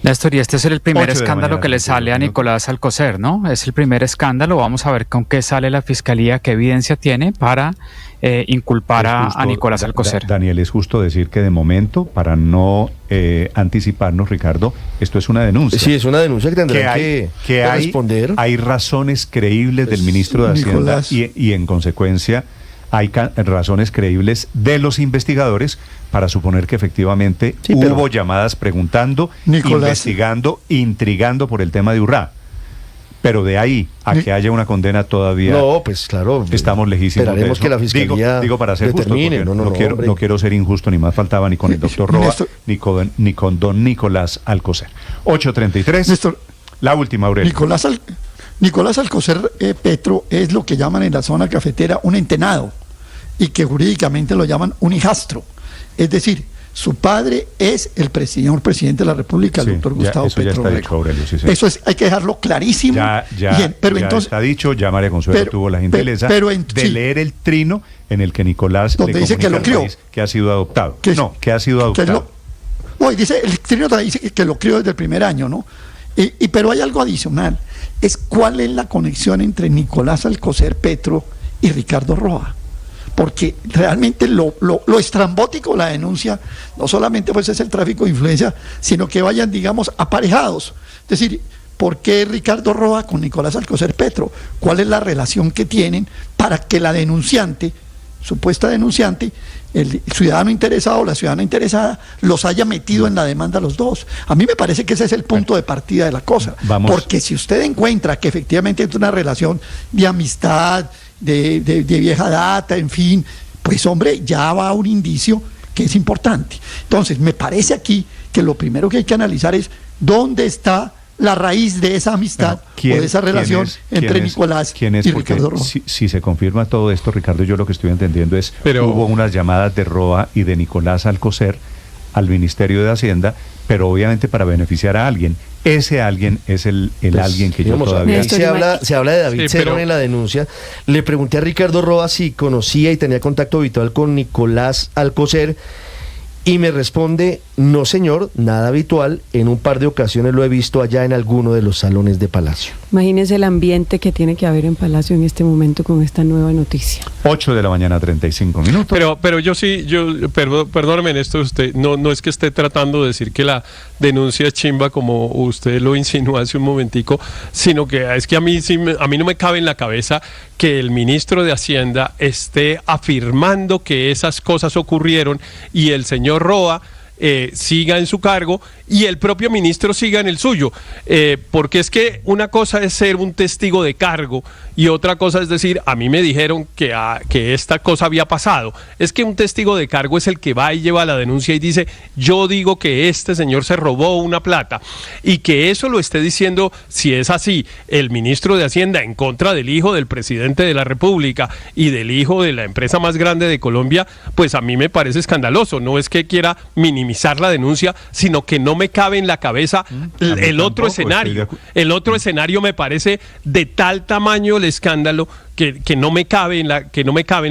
Néstor, y este es el primer escándalo que le sale a Nicolás Alcocer, ¿no? Es el primer escándalo. Vamos a ver con qué sale la fiscalía, qué evidencia tiene para inculpar a Nicolás Alcocer. Daniel, es justo decir que de momento, para no anticiparnos, Ricardo, esto es una denuncia. Sí, es una denuncia que tendrá que responder. Hay razones creíbles del ministro de Hacienda y en consecuencia hay razones creíbles de los investigadores para suponer que efectivamente hubo llamadas preguntando, investigando, intrigando por el tema de Urrá. Pero de ahí a que haya una condena todavía. No, pues claro. Estamos lejísimos. Esperaremos que la fiscalía digo para ser determine. Justo, no quiero ser injusto, ni más faltaba ni con el doctor Roa, ni con don Nicolás Alcocer. 8:33. Néstor, la última, Aurelio. Nicolás Alcocer Petro es lo que llaman en la zona cafetera un entenado, y que jurídicamente lo llaman un hijastro. Es decir, su padre es el señor presidente de la República, el doctor Gustavo Petro. Eso ya está dicho, Aurelio. Sí. Eso hay que dejarlo clarísimo. Bien, pero entonces está dicho, ya María Consuelo tuvo la gentileza de leer el trino en el que Nicolás donde dice que lo crió, que ha sido adoptado. Que ha sido adoptado. Dice, el trino dice que lo crió desde el primer año, ¿no? Pero hay algo adicional, es cuál es la conexión entre Nicolás Alcocer Petro y Ricardo Roa. Porque realmente lo estrambótico de la denuncia no solamente pues es el tráfico de influencia, sino que vayan, digamos, aparejados. Es decir, ¿por qué Ricardo Roa con Nicolás Alcocer Petro? ¿Cuál es la relación que tienen para que la denunciante, supuesta denunciante, el ciudadano interesado o la ciudadana interesada, los haya metido en la demanda a los dos? A mí me parece que ese es el punto de partida de la cosa. Porque si usted encuentra que efectivamente es una relación de amistad, de vieja data, en fin, pues hombre, ya va un indicio que es importante. Entonces, me parece aquí que lo primero que hay que analizar es dónde está la raíz de esa amistad o de esa relación entre Nicolás y Ricardo Roa. Si se confirma todo esto, Ricardo, yo lo que estoy entendiendo es que hubo unas llamadas de Roa y de Nicolás Alcocer al Ministerio de Hacienda, pero obviamente para beneficiar a alguien. Ese alguien es el alguien que digamos, yo todavía... Se habla de David Cerón en la denuncia. Le pregunté a Ricardo Roa si conocía y tenía contacto habitual con Nicolás Alcocer y me responde, no señor, nada habitual, en un par de ocasiones lo he visto allá en alguno de los salones de Palacio. Imagínense el ambiente que tiene que haber en Palacio en este momento con esta nueva noticia. 8:35 a.m. Pero perdóneme en esto, usted no es que esté tratando de decir que la denuncia es chimba como usted lo insinuó hace un momentico, sino que es que a mí no me cabe en la cabeza que el ministro de Hacienda esté afirmando que esas cosas ocurrieron y el señor Roa siga en su cargo y el propio ministro siga en el suyo, porque es que una cosa es ser un testigo de cargo y otra cosa es decir, a mí me dijeron que esta cosa había pasado. Es que un testigo de cargo es el que va y lleva la denuncia y dice, yo digo que este señor se robó una plata, y que eso lo esté diciendo, si es así, el ministro de Hacienda en contra del hijo del presidente de la República y del hijo de la empresa más grande de Colombia, pues a mí me parece escandaloso. No es que quiera minimizar la denuncia, sino que no me cabe en la cabeza el otro escenario. El otro escenario me parece de tal tamaño el escándalo que no me cabe en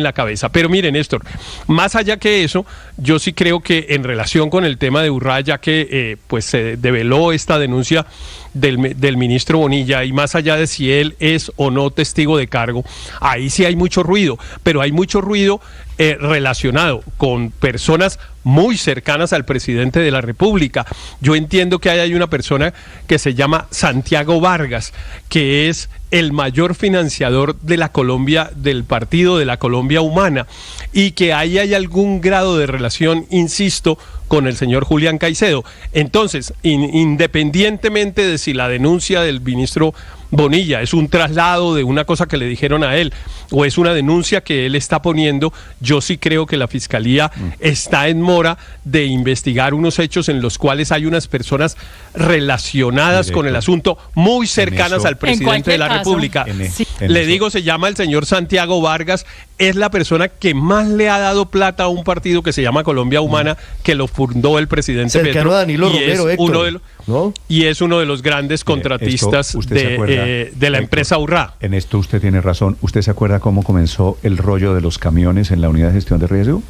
la cabeza. Pero miren, Néstor, más allá que eso, yo sí creo que en relación con el tema de Urrá, ya que pues se develó esta denuncia del ministro Bonilla, y más allá de si él es o no testigo de cargo, ahí sí hay mucho ruido, pero hay mucho ruido relacionado con personas muy cercanas al presidente de la República. Yo entiendo que hay una persona que se llama Santiago Vargas, que es el mayor financiador de la Colombia, del partido de la Colombia Humana, y que ahí hay algún grado de relación, insisto, con el señor Julián Caicedo. Entonces, independientemente de si la denuncia del ministro Bonilla es un traslado de una cosa que le dijeron a él o es una denuncia que él está poniendo, yo sí creo que la Fiscalía está en mora de investigar unos hechos en los cuales hay unas personas relacionadas con el asunto, muy cercanas al presidente de la República. Le digo, se llama el señor Santiago Vargas, es la persona que más le ha dado plata a un partido que se llama Colombia Humana, que lo fundó el presidente Petro, a Danilo Romero, y es uno de los grandes contratistas de la empresa Urrá. En esto usted tiene razón. ¿Usted se acuerda cómo comenzó el rollo de los camiones en la unidad de gestión de riesgo?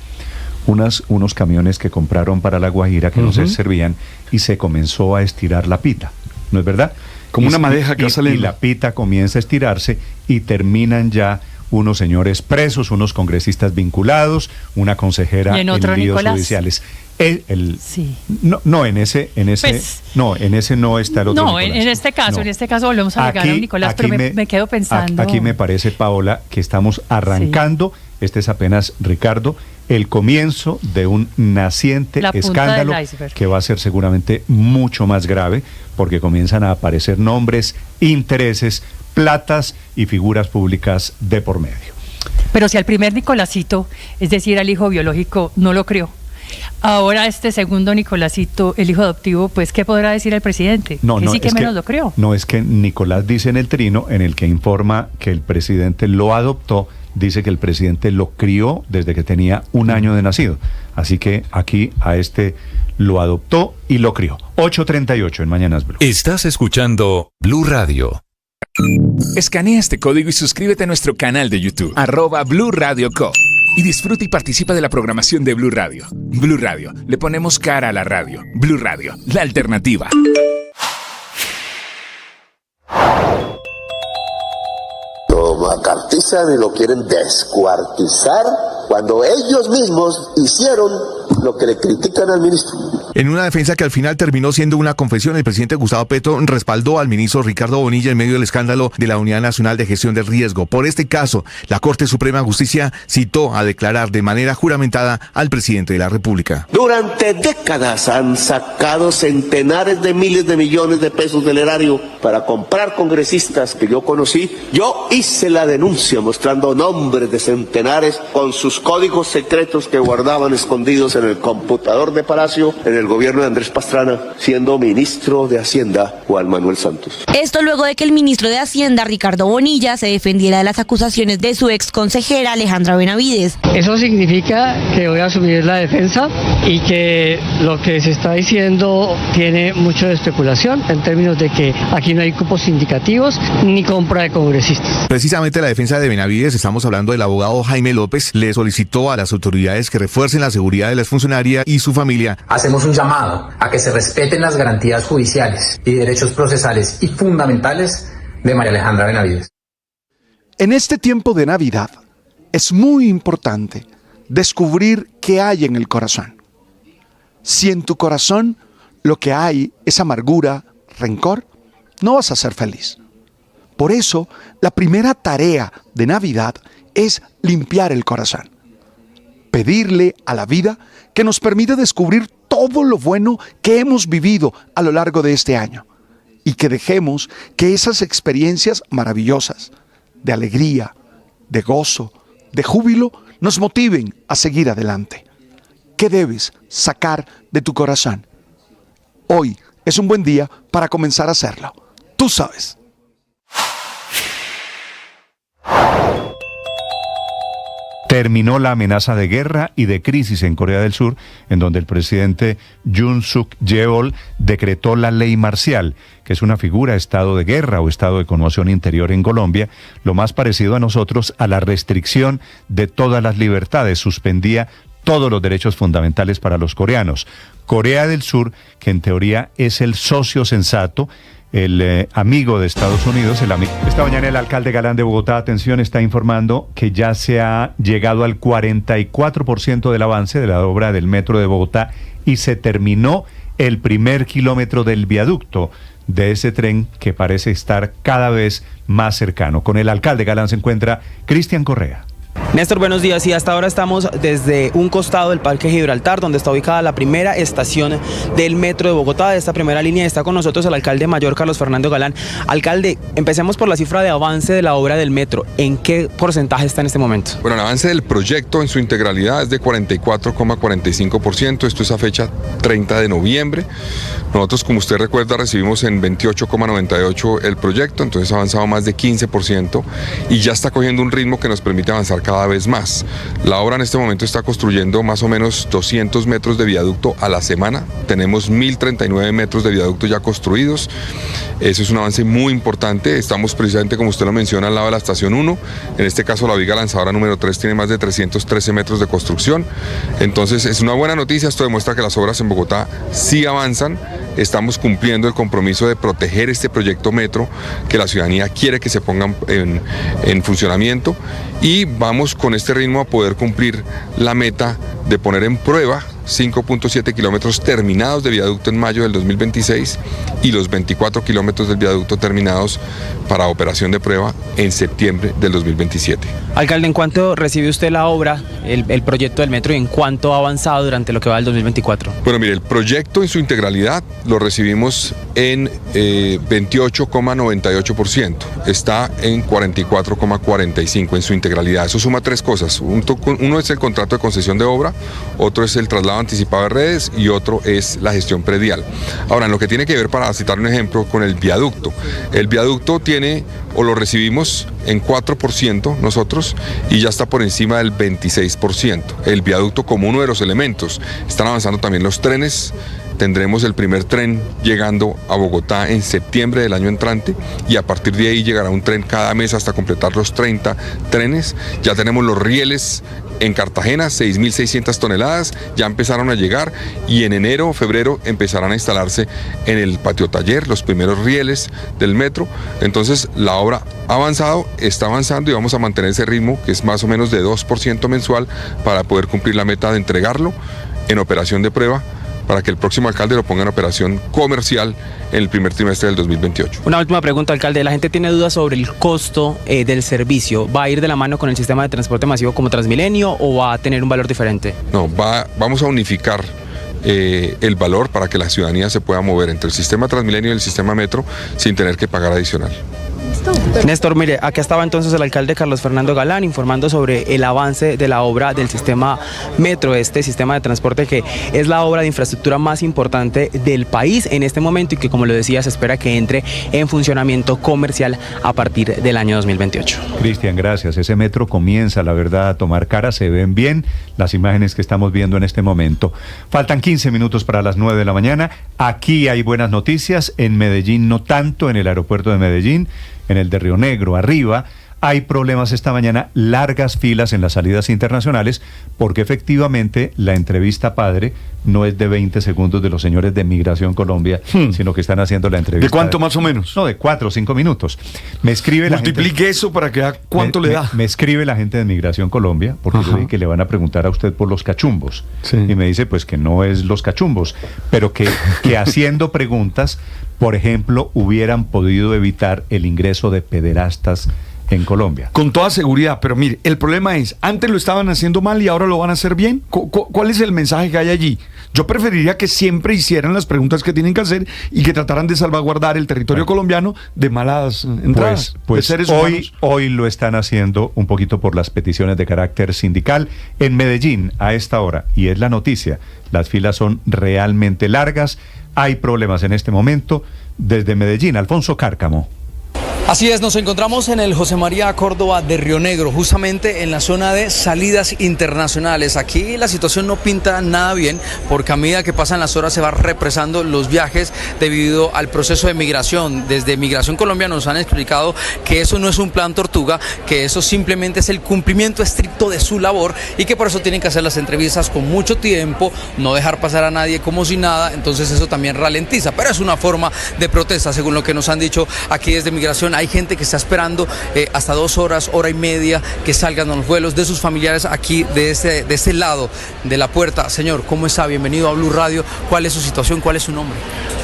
Unos camiones que compraron para La Guajira que no se servían y se comenzó a estirar la pita, ¿no es verdad? Como una madeja que va saliendo. Y la pita comienza a estirarse y terminan ya unos señores presos, unos congresistas vinculados, una consejera en líos judiciales. No, en ese no está el otro. No, en este caso volvemos a llegar a Nicolás, pero me quedo pensando. Aquí me parece, Paola, que estamos arrancando, este es apenas, Ricardo, el comienzo de un naciente escándalo que va a ser seguramente mucho más grave, porque comienzan a aparecer nombres, intereses, platas y figuras públicas de por medio. Pero si al primer Nicolásito, es decir, al hijo biológico, no lo crió, ahora este segundo Nicolásito, el hijo adoptivo, pues ¿qué podrá decir el presidente? Menos lo creo. No, es que Nicolás dice en el trino, en el que informa que el presidente lo adoptó, dice que el presidente lo crió desde que tenía 1 año de nacido. Así que aquí a este lo adoptó y lo crió. 8:38 en Mañanas Blue. Estás escuchando Blue Radio. Escanea este código y suscríbete a nuestro canal de YouTube, @Blue Radio Co. Y disfruta y participa de la programación de Blue Radio. Blue Radio, le ponemos cara a la radio. Blue Radio, la alternativa. Lo macartizan y lo quieren descuartizar cuando ellos mismos hicieron lo que le critican al ministro. En una defensa que al final terminó siendo una confesión, el presidente Gustavo Petro respaldó al ministro Ricardo Bonilla en medio del escándalo de la Unidad Nacional de Gestión del Riesgo. Por este caso, la Corte Suprema de Justicia citó a declarar de manera juramentada al presidente de la República. Durante décadas han sacado centenares de miles de millones de pesos del erario para comprar congresistas que yo conocí. Yo hice la denuncia mostrando nombres de centenares con sus códigos secretos que guardaban escondidos en el computador de Palacio en el gobierno de Andrés Pastrana, siendo ministro de Hacienda Juan Manuel Santos. Esto luego de que el ministro de Hacienda, Ricardo Bonilla, se defendiera de las acusaciones de su ex consejera Alejandra Benavides. Eso significa que voy a asumir la defensa y que lo que se está diciendo tiene mucho de especulación en términos de que aquí no hay cupos indicativos ni compra de congresistas. Precisamente la defensa de Benavides, estamos hablando del abogado Jaime López, le solicitó a las autoridades que refuercen la seguridad de la exfuncionaria y su familia. Hacemos un llamado a que se respeten las garantías judiciales y derechos procesales y fundamentales de María Alejandra Benavides. En este tiempo de Navidad es muy importante descubrir qué hay en el corazón. Si en tu corazón lo que hay es amargura, rencor, no vas a ser feliz. Por eso, la primera tarea de Navidad es limpiar el corazón. Pedirle a la vida que nos permita descubrir todo lo bueno que hemos vivido a lo largo de este año y que dejemos que esas experiencias maravillosas de alegría, de gozo, de júbilo nos motiven a seguir adelante. ¿Qué debes sacar de tu corazón? Hoy es un buen día para comenzar a hacerlo. Tú sabes. Terminó la amenaza de guerra y de crisis en Corea del Sur, en donde el presidente Yoon Suk Yeol decretó la ley marcial, que es una figura de estado de guerra o estado de conmoción interior en Colombia, lo más parecido a nosotros a la restricción de todas las libertades, suspendía todos los derechos fundamentales para los coreanos. Corea del Sur, que en teoría es el socio sensato, el amigo de Estados Unidos, el amigo. Esta mañana el alcalde Galán de Bogotá, atención, está informando que ya se ha llegado al 44% del avance de la obra del metro de Bogotá y se terminó el primer kilómetro del viaducto de ese tren que parece estar cada vez más cercano. Con el alcalde Galán se encuentra Cristian Correa. Néstor, buenos días. Y hasta ahora estamos desde un costado del Parque Gibraltar, donde está ubicada la primera estación del metro de Bogotá, de esta primera línea. Está con nosotros el alcalde mayor, Carlos Fernando Galán. Alcalde, empecemos por la cifra de avance de la obra del metro. ¿En qué porcentaje está en este momento? Bueno, el avance del proyecto en su integralidad es de 44,45%. Esto es a fecha 30 de noviembre. Nosotros, como usted recuerda, recibimos en 28,98 el proyecto, entonces ha avanzado más de 15% y ya está cogiendo un ritmo que nos permite avanzar cada vez más. La obra en este momento está construyendo más o menos 200 metros de viaducto a la semana. Tenemos 1.039 metros de viaducto ya construidos. Eso es un avance muy importante. Estamos precisamente, como usted lo menciona, al lado de la estación 1. En este caso, la viga lanzadora número 3 tiene más de 313 metros de construcción. Entonces, es una buena noticia. Esto demuestra que las obras en Bogotá sí avanzan. Estamos cumpliendo el compromiso de proteger este proyecto metro que la ciudadanía quiere que se ponga en funcionamiento y vamos con este ritmo a poder cumplir la meta de poner en prueba 5.7 kilómetros terminados de viaducto en mayo del 2026 y los 24 kilómetros del viaducto terminados para operación de prueba en septiembre del 2027. Alcalde, ¿en cuánto recibe usted la obra, el proyecto del metro, y en cuánto ha avanzado durante lo que va del 2024? Bueno, mire, el proyecto en su integralidad lo recibimos en 28,98%. Está en 44,45% en su integralidad. Eso suma tres cosas. Uno es el contrato de concesión de obra, otro es el traslado anticipado de redes y otro es la gestión predial. Ahora, en lo que tiene que ver, para citar un ejemplo, con el viaducto. El viaducto tiene, o lo recibimos en 4% nosotros, y ya está por encima del 26%. El viaducto como uno de los elementos. Están avanzando también los trenes. Tendremos el primer tren llegando a Bogotá en septiembre del año entrante y a partir de ahí llegará un tren cada mes hasta completar los 30 trenes. Ya tenemos los rieles en Cartagena, 6.600 toneladas, ya empezaron a llegar y en enero o febrero empezarán a instalarse en el patio taller los primeros rieles del metro. Entonces la obra ha avanzado, está avanzando y vamos a mantener ese ritmo que es más o menos de 2% mensual para poder cumplir la meta de entregarlo en operación de prueba para que el próximo alcalde lo ponga en operación comercial en el primer trimestre del 2028. Una última pregunta, alcalde. La gente tiene dudas sobre el costo del servicio. ¿Va a ir de la mano con el sistema de transporte masivo como Transmilenio o va a tener un valor diferente? No, vamos a unificar el valor para que la ciudadanía se pueda mover entre el sistema Transmilenio y el sistema Metro sin tener que pagar adicional. Néstor, mire, aquí estaba entonces el alcalde Carlos Fernando Galán informando sobre el avance de la obra del sistema Metro, este sistema de transporte que es la obra de infraestructura más importante del país en este momento y que, como lo decía, se espera que entre en funcionamiento comercial a partir del año 2028. Cristian, gracias. Ese metro comienza, la verdad, a tomar cara, se ven bien las imágenes que estamos viendo en este momento. Faltan 15 minutos para las 9 de la mañana. Aquí hay buenas noticias, en Medellín no tanto, en el aeropuerto de Medellín, en el de Río Negro, arriba, hay problemas esta mañana, largas filas en las salidas internacionales, porque efectivamente la entrevista padre no es de 20 segundos de los señores de Migración Colombia, sino que están haciendo la entrevista. ¿De cuánto más o menos? No, de 4 o 5 minutos. Me escribe Multiplique eso para que vea cuánto le da. Me escribe la gente de Migración Colombia, porque yo dije que le van a preguntar a usted por los cachumbos. Sí. Y me dice, pues que no es los cachumbos, pero que haciendo preguntas, por ejemplo, hubieran podido evitar el ingreso de pederastas en Colombia. Con toda seguridad, pero mire, el problema es, antes lo estaban haciendo mal y ahora lo van a hacer bien. ¿Cuál es el mensaje que hay allí? Yo preferiría que siempre hicieran las preguntas que tienen que hacer y que trataran de salvaguardar el territorio colombiano de malas entradas pues de seres humanos. Hoy lo están haciendo un poquito por las peticiones de carácter sindical. En Medellín, a esta hora, y es la noticia, las filas son realmente largas, hay problemas en este momento. Desde Medellín, Alfonso Cárcamo. Así es, nos encontramos en el José María Córdoba de Río Negro, justamente en la zona de salidas internacionales. Aquí la situación no pinta nada bien, porque a medida que pasan las horas se van represando los viajes debido al proceso de migración. Desde Migración Colombia nos han explicado que eso no es un plan tortuga, que eso simplemente es el cumplimiento estricto de su labor y que por eso tienen que hacer las entrevistas con mucho tiempo, no dejar pasar a nadie como si nada, entonces eso también ralentiza, pero es una forma de protesta, según lo que nos han dicho aquí desde Migración. Hay gente que está esperando hasta 2 horas, hora y media, que salgan los vuelos de sus familiares aquí de este lado de la puerta. Señor, ¿cómo está? Bienvenido a Blue Radio. ¿Cuál es su situación? ¿Cuál es su nombre?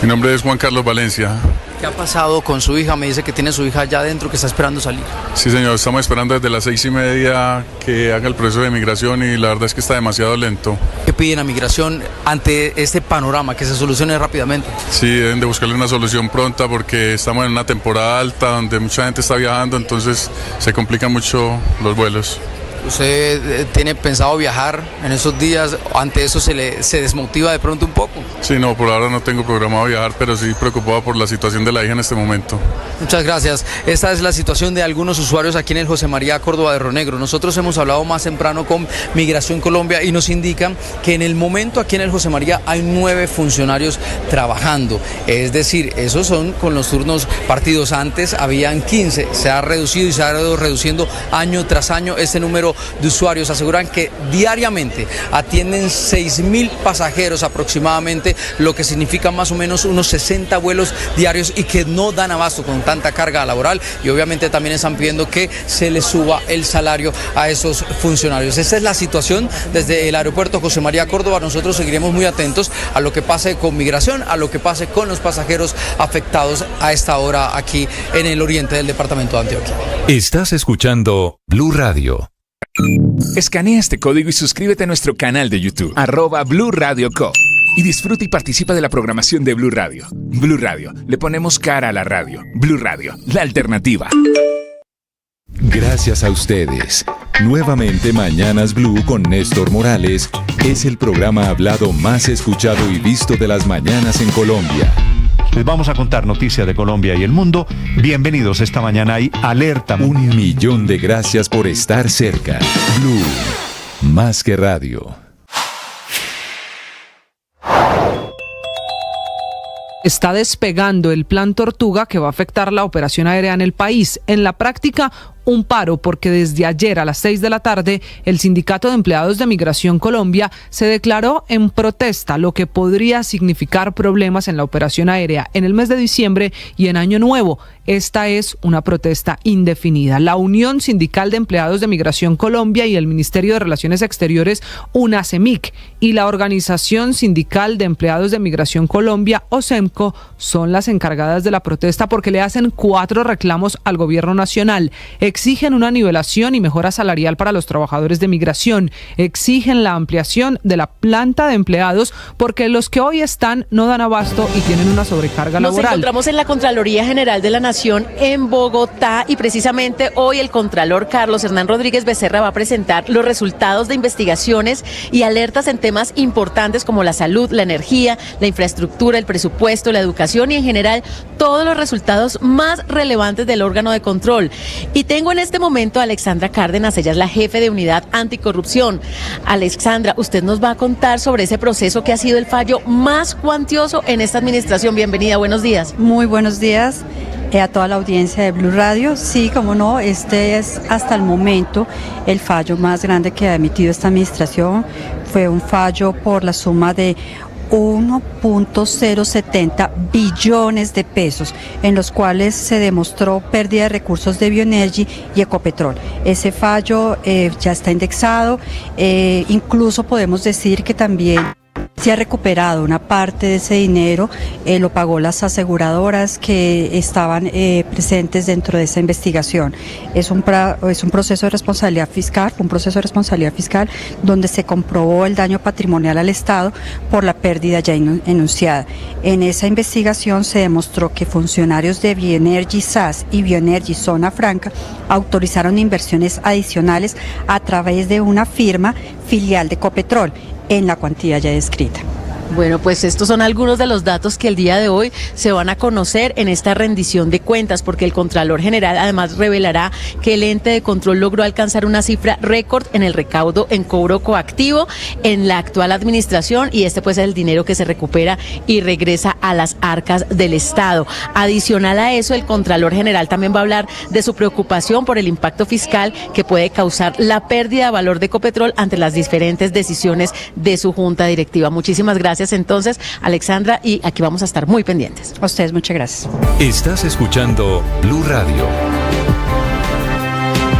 Mi nombre es Juan Carlos Valencia. ¿Qué ha pasado con su hija? Me dice que tiene su hija allá adentro, que está esperando salir. Sí, señor, estamos esperando desde las 6:30 que haga el proceso de migración y la verdad es que está demasiado lento. ¿Qué piden a Migración ante este panorama, que se solucione rápidamente? Sí, deben de buscarle una solución pronta porque estamos en una temporada alta donde mucha gente está viajando, entonces se complican mucho los vuelos. ¿Usted tiene pensado viajar en esos días? ¿Ante eso se desmotiva de pronto un poco? Sí, no, por ahora no tengo programado viajar, pero sí preocupado por la situación de la hija en este momento. Muchas gracias. Esta es la situación de algunos usuarios aquí en el José María Córdoba de Río Negro. Nosotros hemos hablado más temprano con Migración Colombia y nos indican que en el momento aquí en el José María hay 9 funcionarios trabajando. Es decir, esos son con los turnos partidos. Antes habían 15. Se ha reducido y se ha ido reduciendo año tras año este número de usuarios. Aseguran que diariamente atienden 6.000 pasajeros aproximadamente, lo que significa más o menos unos 60 vuelos diarios y que no dan abasto con tanta carga laboral, y obviamente también están pidiendo que se les suba el salario a esos funcionarios. Esa es la situación desde el aeropuerto José María Córdoba. Nosotros seguiremos muy atentos a lo que pase con Migración, a lo que pase con los pasajeros afectados a esta hora aquí en el oriente del departamento de Antioquia. Estás escuchando Blue Radio. Escanea este código y suscríbete a nuestro canal de YouTube, @Blue Radio Co. Y disfruta y participa de la programación de Blue Radio. Blue Radio, le ponemos cara a la radio. Blue Radio, la alternativa. Gracias a ustedes. Nuevamente Mañanas Blue con Néstor Morales es el programa hablado más escuchado y visto de las mañanas en Colombia. Les vamos a contar noticias de Colombia y el mundo. Bienvenidos, esta mañana hay alerta. 1 millón de gracias por estar cerca. Blue, más que radio. Está despegando el plan Tortuga que va a afectar la operación aérea en el país. En la práctica, un paro porque desde ayer a las 6 de la tarde el Sindicato de Empleados de Migración Colombia se declaró en protesta, lo que podría significar problemas en la operación aérea en el mes de diciembre y en Año Nuevo. Esta es una protesta indefinida. La Unión Sindical de Empleados de Migración Colombia y el Ministerio de Relaciones Exteriores, UNASEMIC, y la Organización Sindical de Empleados de Migración Colombia, OSEMCO, son las encargadas de la protesta porque le hacen 4 reclamos al gobierno nacional. Exigen una nivelación y mejora salarial para los trabajadores de migración. Exigen la ampliación de la planta de empleados porque los que hoy están no dan abasto y tienen una sobrecarga laboral. Nos encontramos en la Contraloría General de la Nación en Bogotá y precisamente hoy el Contralor Carlos Hernán Rodríguez Becerra va a presentar los resultados de investigaciones y alertas en temas importantes como la salud, la energía, la infraestructura, el presupuesto, la educación y en general todos los resultados más relevantes del órgano de control. Y tengo en este momento a Alexandra Cárdenas, ella es la jefe de Unidad Anticorrupción. Alexandra, usted nos va a contar sobre ese proceso que ha sido el fallo más cuantioso en esta administración. Bienvenida, buenos días. Muy buenos días a toda la audiencia de Blue Radio. Sí, como no, este es hasta el momento el fallo más grande que ha emitido esta administración. Fue un fallo por la suma de 1.070 billones de pesos, en los cuales se demostró pérdida de recursos de Bioenergy y Ecopetrol. Ese fallo ya está indexado, incluso podemos decir que también se ha recuperado una parte de ese dinero, lo pagó las aseguradoras que estaban presentes dentro de esa investigación. Es un proceso de responsabilidad fiscal, donde se comprobó el daño patrimonial al Estado por la pérdida ya enunciada. En esa investigación se demostró que funcionarios de Bioenergy SAS y Bioenergy Zona Franca autorizaron inversiones adicionales a través de una firma filial de Ecopetrol en la cuantía ya descrita. Bueno, pues estos son algunos de los datos que el día de hoy se van a conocer en esta rendición de cuentas, porque el Contralor General además revelará que el ente de control logró alcanzar una cifra récord en el recaudo en cobro coactivo en la actual administración, y este pues es el dinero que se recupera y regresa a las arcas del Estado. Adicional a eso, el Contralor General también va a hablar de su preocupación por el impacto fiscal que puede causar la pérdida de valor de Ecopetrol ante las diferentes decisiones de su junta directiva. Muchísimas gracias entonces, Alexandra, y aquí vamos a estar muy pendientes. A ustedes, muchas gracias. Estás escuchando Blue Radio.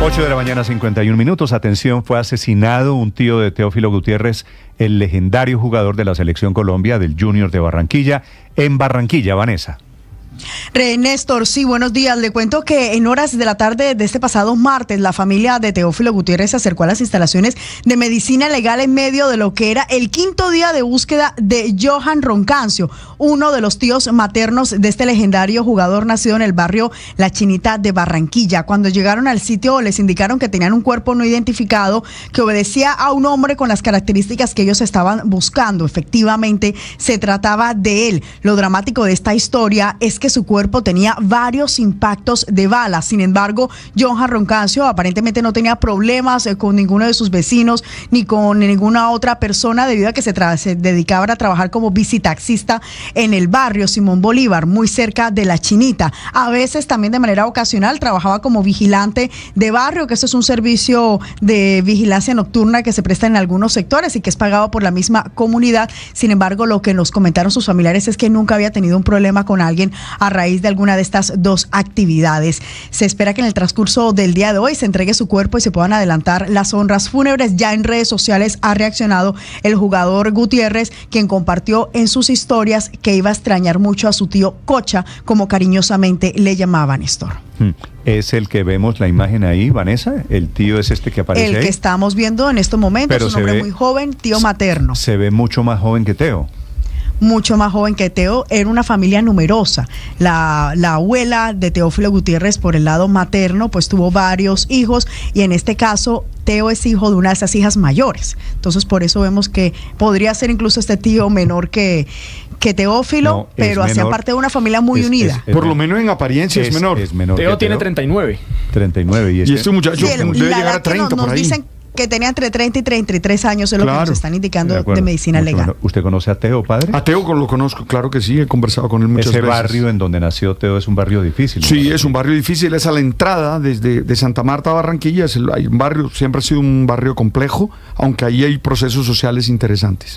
8 de la mañana, 51 minutos. Atención, fue asesinado un tío de Teófilo Gutiérrez, el legendario jugador de la Selección Colombia del Junior de Barranquilla, en Barranquilla, Vanessa. Néstor, sí, buenos días. Le cuento que en horas de la tarde de este pasado martes, la familia de Teófilo Gutiérrez se acercó a las instalaciones de medicina legal en medio de lo que era el 5º día de búsqueda de Johan Roncancio, uno de los tíos maternos de este legendario jugador nacido en el barrio La Chinita de Barranquilla. Cuando llegaron al sitio les indicaron que tenían un cuerpo no identificado que obedecía a un hombre con las características que ellos estaban buscando. Efectivamente, se trataba de él. Lo dramático de esta historia es que su cuerpo tenía varios impactos de bala. Sin embargo, Johan Roncancio aparentemente no tenía problemas con ninguno de sus vecinos ni con ninguna otra persona, debido a que se dedicaba a trabajar como bicitaxista en el barrio Simón Bolívar, muy cerca de La Chinita. A veces también de manera ocasional trabajaba como vigilante de barrio, que esto es un servicio de vigilancia nocturna que se presta en algunos sectores y que es pagado por la misma comunidad. Sin embargo, lo que nos comentaron sus familiares es que nunca había tenido un problema con alguien a raíz de alguna de estas dos actividades. Se espera que en el transcurso del día de hoy se entregue su cuerpo y se puedan adelantar las honras fúnebres. Ya en redes sociales ha reaccionado el jugador Gutiérrez, quien compartió en sus historias que iba a extrañar mucho a su tío Cocha, como cariñosamente le llamaban, Néstor. ¿Es el que vemos la imagen ahí, Vanessa? ¿El tío es este que aparece ahí? El que estamos viendo en estos momentos. Pero es un hombre muy joven, tío materno. Se ve mucho más joven que Teo. Mucho más joven que Teo. Era una familia numerosa. La abuela de Teófilo Gutiérrez, por el lado materno, pues tuvo varios hijos, y en este caso Teo es hijo de una de esas hijas mayores. Entonces por eso vemos que podría ser incluso este tío menor que Teófilo, no, pero hacía parte de una familia muy unida. Por lo menos en apariencia es menor. Teo tiene 39. 39. Y este muchacho debe llegar a 30 por ahí. que tenía entre 30 y 33 años, es lo que nos están indicando de medicina legal. Bueno. ¿Usted conoce a Teo, padre? A Teo lo conozco, claro que sí, he conversado con él muchas veces. Ese barrio en donde nació Teo es un barrio difícil, ¿no? Sí, es un barrio difícil, es a la entrada de Santa Marta a Barranquilla, hay un barrio, siempre ha sido un barrio complejo, aunque ahí hay procesos sociales interesantes.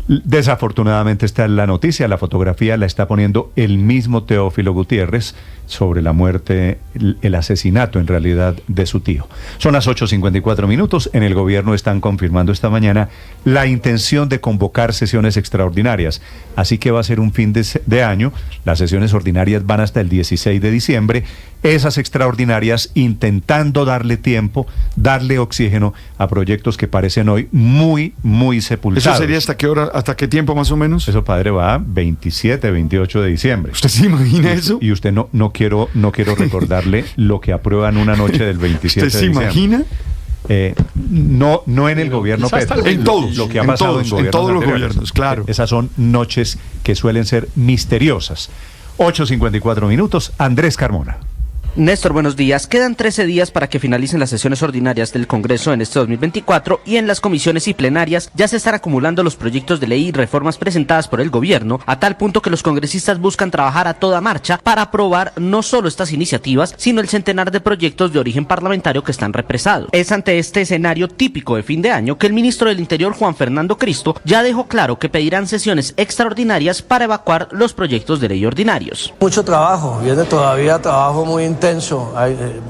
Desafortunadamente esta es la noticia, la fotografía la está poniendo el mismo Teófilo Gutiérrez sobre la muerte, el asesinato en realidad de su tío. Son las 8:54 minutos, en el gobierno están confirmando esta mañana la intención de convocar sesiones extraordinarias, así que va a ser un fin de año, las sesiones ordinarias van hasta el 16 de diciembre, esas extraordinarias intentando darle tiempo, darle oxígeno a proyectos que parecen hoy muy, muy sepultados. ¿Eso sería hasta qué hora, hasta qué tiempo más o menos? Eso, padre, va 27, 28 de diciembre. ¿Usted se imagina eso? Y usted no quiero recordarle lo que aprueban una noche del 27 ¿Usted de se diciembre. imagina? No en el gobierno Petro. En todos. Lo que ha pasado en todos los gobiernos, claro. Esas son noches que suelen ser misteriosas. 8:54 minutos. Andrés Carmona. Néstor, buenos días. Quedan 13 días para que finalicen las sesiones ordinarias del Congreso en este 2024 y en las comisiones y plenarias ya se están acumulando los proyectos de ley y reformas presentadas por el gobierno, a tal punto que los congresistas buscan trabajar a toda marcha para aprobar no solo estas iniciativas, sino el centenar de proyectos de origen parlamentario que están represados. Es ante este escenario típico de fin de año que el ministro del Interior, Juan Fernando Cristo, ya dejó claro que pedirán sesiones extraordinarias para evacuar los proyectos de ley ordinarios. Mucho trabajo, viene todavía trabajo muy intenso.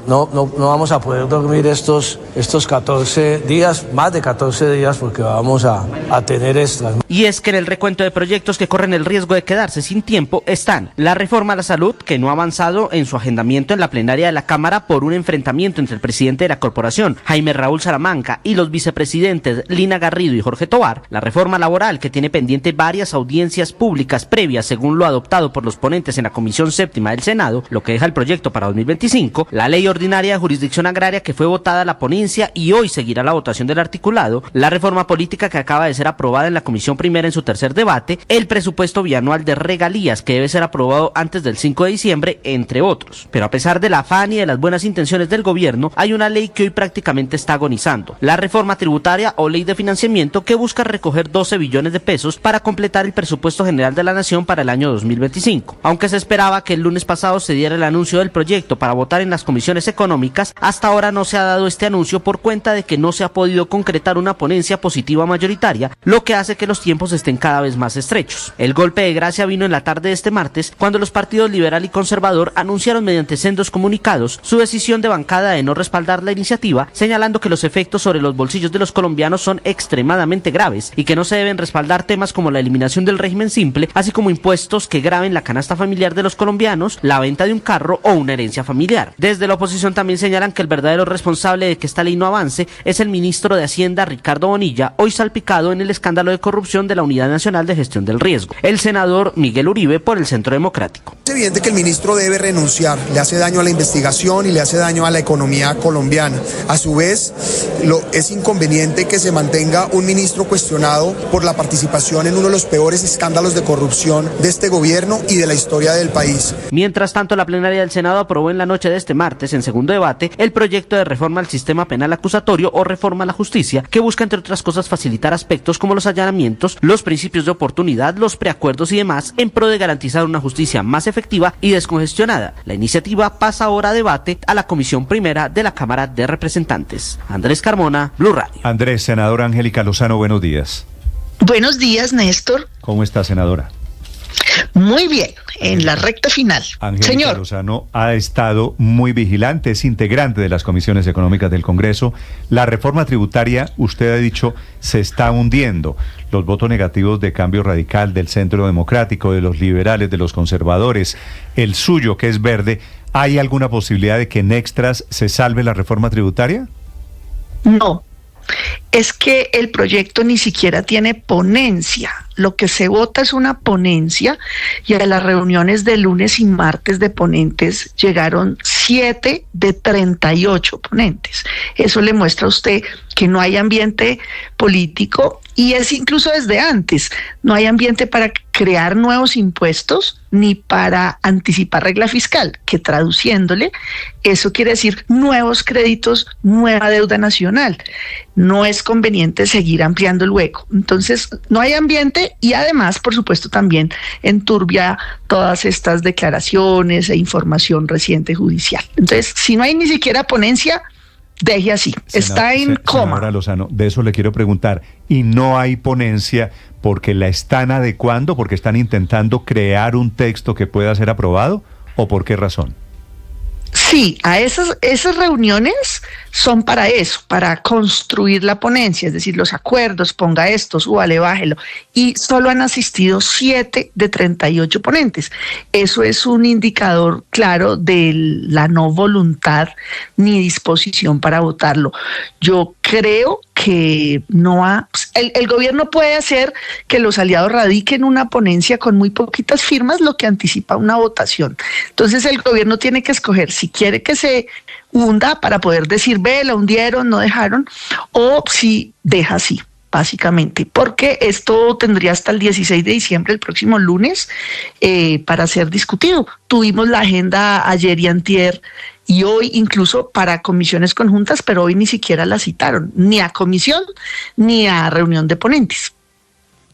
No vamos a poder dormir estos 14 días, más de 14 días, porque vamos a tener extras. Y es que en el recuento de proyectos que corren el riesgo de quedarse sin tiempo están la reforma a la salud, que no ha avanzado en su agendamiento en la plenaria de la Cámara por un enfrentamiento entre el presidente de la corporación, Jaime Raúl Salamanca, y los vicepresidentes Lina Garrido y Jorge Tovar, la reforma laboral, que tiene pendiente varias audiencias públicas previas según lo adoptado por los ponentes en la Comisión Séptima del Senado, lo que deja el proyecto para 2025, la ley ordinaria de jurisdicción agraria que fue votada a la ponencia y hoy seguirá la votación del articulado, la reforma política que acaba de ser aprobada en la Comisión Primera en su tercer debate, el presupuesto bianual de regalías que debe ser aprobado antes del 5 de diciembre, entre otros. Pero a pesar del afán y de las buenas intenciones del gobierno, hay una ley que hoy prácticamente está agonizando, la reforma tributaria o ley de financiamiento que busca recoger 12 billones de pesos para completar el presupuesto general de la nación para el año 2025. Aunque se esperaba que el lunes pasado se diera el anuncio del proyecto para votar en las comisiones económicas, hasta ahora no se ha dado este anuncio por cuenta de que no se ha podido concretar una ponencia positiva mayoritaria, lo que hace que los tiempos estén cada vez más estrechos. El golpe de gracia vino en la tarde de este martes, cuando los partidos liberal y conservador anunciaron mediante sendos comunicados su decisión de bancada de no respaldar la iniciativa, señalando que los efectos sobre los bolsillos de los colombianos son extremadamente graves y que no se deben respaldar temas como la eliminación del régimen simple, así como impuestos que graven la canasta familiar de los colombianos, la venta de un carro o una herencia familiar. Desde la oposición también señalan que el verdadero responsable de que esta ley no avance es el ministro de Hacienda, Ricardo Bonilla, hoy salpicado en el escándalo de corrupción de la Unidad Nacional de Gestión del Riesgo. El senador Miguel Uribe por el Centro Democrático. Es evidente que el ministro debe renunciar, le hace daño a la investigación y le hace daño a la economía colombiana. A su vez, es inconveniente que se mantenga un ministro cuestionado por la participación en uno de los peores escándalos de corrupción de este gobierno y de la historia del país. Mientras tanto, la plenaria del Senado aprobó en la noche de este martes, en segundo debate, el proyecto de reforma al sistema penal acusatorio o reforma a la justicia, que busca, entre otras cosas, facilitar aspectos como los allanamientos, los principios de oportunidad, los preacuerdos y demás, en pro de garantizar una justicia más efectiva y descongestionada. La iniciativa pasa ahora a debate a la Comisión Primera de la Cámara de Representantes. Andrés Carmona, Blue Radio. Andrés, senadora Angélica Lozano, buenos días. Buenos días, Néstor. ¿Cómo está, senadora? Muy bien, en la recta final. Angélica Señor Lozano ha estado muy vigilante, es integrante de las comisiones económicas del Congreso. La reforma tributaria, usted ha dicho, se está hundiendo. Los votos negativos de Cambio Radical, del Centro Democrático, de los liberales, de los conservadores, el suyo, que es verde, ¿hay alguna posibilidad de que en extras se salve la reforma tributaria? No. Es que el proyecto ni siquiera tiene ponencia. lo que se vota es una ponencia y a las reuniones de lunes y martes de ponentes llegaron 7 de 38 ponentes. Eso le muestra a usted que no hay ambiente político y es incluso desde antes. No hay ambiente para crear nuevos impuestos ni para anticipar regla fiscal, que traduciéndole, eso quiere decir nuevos créditos, nueva deuda nacional. No es conveniente seguir ampliando el hueco. Entonces, no hay ambiente y además, por supuesto, también enturbia todas estas declaraciones e información reciente judicial. Entonces, si no hay ni siquiera ponencia, deje así, está en coma. Senadora Lozano, de eso le quiero preguntar, ¿y no hay ponencia porque la están adecuando, porque están intentando crear un texto que pueda ser aprobado, o por qué razón? Sí, a esas reuniones son para eso, para construir la ponencia, es decir, los acuerdos, ponga esto, súbale, bájelo, y solo han asistido 7 de 38 ponentes. Eso es un indicador claro de la no voluntad ni disposición para votarlo. Yo creo que el gobierno puede hacer que los aliados radiquen una ponencia con muy poquitas firmas, lo que anticipa una votación. Entonces el gobierno tiene que escoger si quiere que se hunda para poder decir, ve, la hundieron, no dejaron, o si deja así, básicamente, porque esto tendría hasta el 16 de diciembre, el próximo lunes, para ser discutido. Tuvimos la agenda ayer y antier, y hoy incluso para comisiones conjuntas, pero hoy ni siquiera la citaron, ni a comisión ni a reunión de ponentes.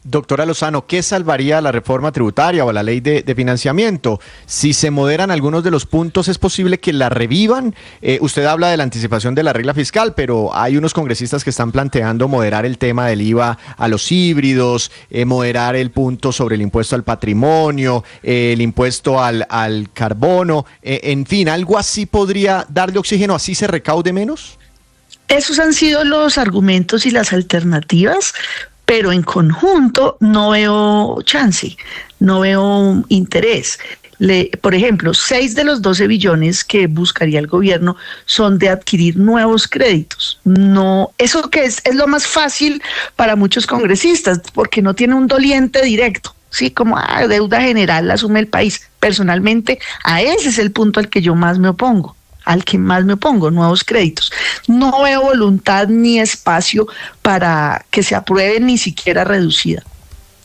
Doctora Lozano, ¿qué salvaría la reforma tributaria o la ley de financiamiento? Si se moderan algunos de los puntos, ¿es posible que la revivan? Usted habla de la anticipación de la regla fiscal, pero hay unos congresistas que están planteando moderar el tema del IVA a los híbridos, moderar el punto sobre el impuesto al patrimonio, el impuesto al carbono, en fin, ¿algo así podría darle oxígeno, así se recaude menos? Esos han sido los argumentos y las alternativas, pero en conjunto no veo chance, no veo interés. Por ejemplo, 6 de los 12 billones que buscaría el gobierno son de adquirir nuevos créditos. No, eso que es lo más fácil para muchos congresistas, porque no tiene un doliente directo. Sí, como deuda general la asume el país. Personalmente, a ese es el punto al que yo más me opongo. Nuevos créditos. No veo voluntad ni espacio para que se apruebe ni siquiera reducida.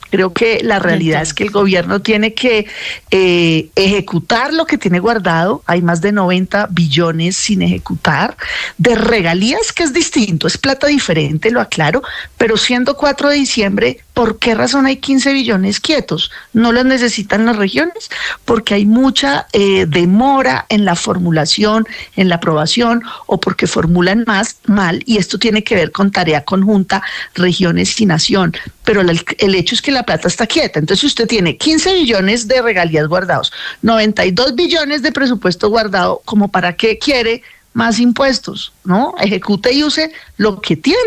Creo que la realidad es que el gobierno tiene que ejecutar lo que tiene guardado. Hay más de 90 billones sin ejecutar, de regalías, que es distinto, es plata diferente, lo aclaro, pero siendo 4 de diciembre, ¿por qué razón hay 15 billones quietos? ¿No los necesitan las regiones? Porque hay mucha demora en la formulación, en la aprobación, o porque formulan mal, y esto tiene que ver con tarea conjunta, regiones y nación. Pero el hecho es que la plata está quieta. Entonces usted tiene 15 billones de regalías guardados, 92 billones de presupuesto guardado, ¿como para qué quiere más impuestos? ¿No? Ejecute y use lo que tiene.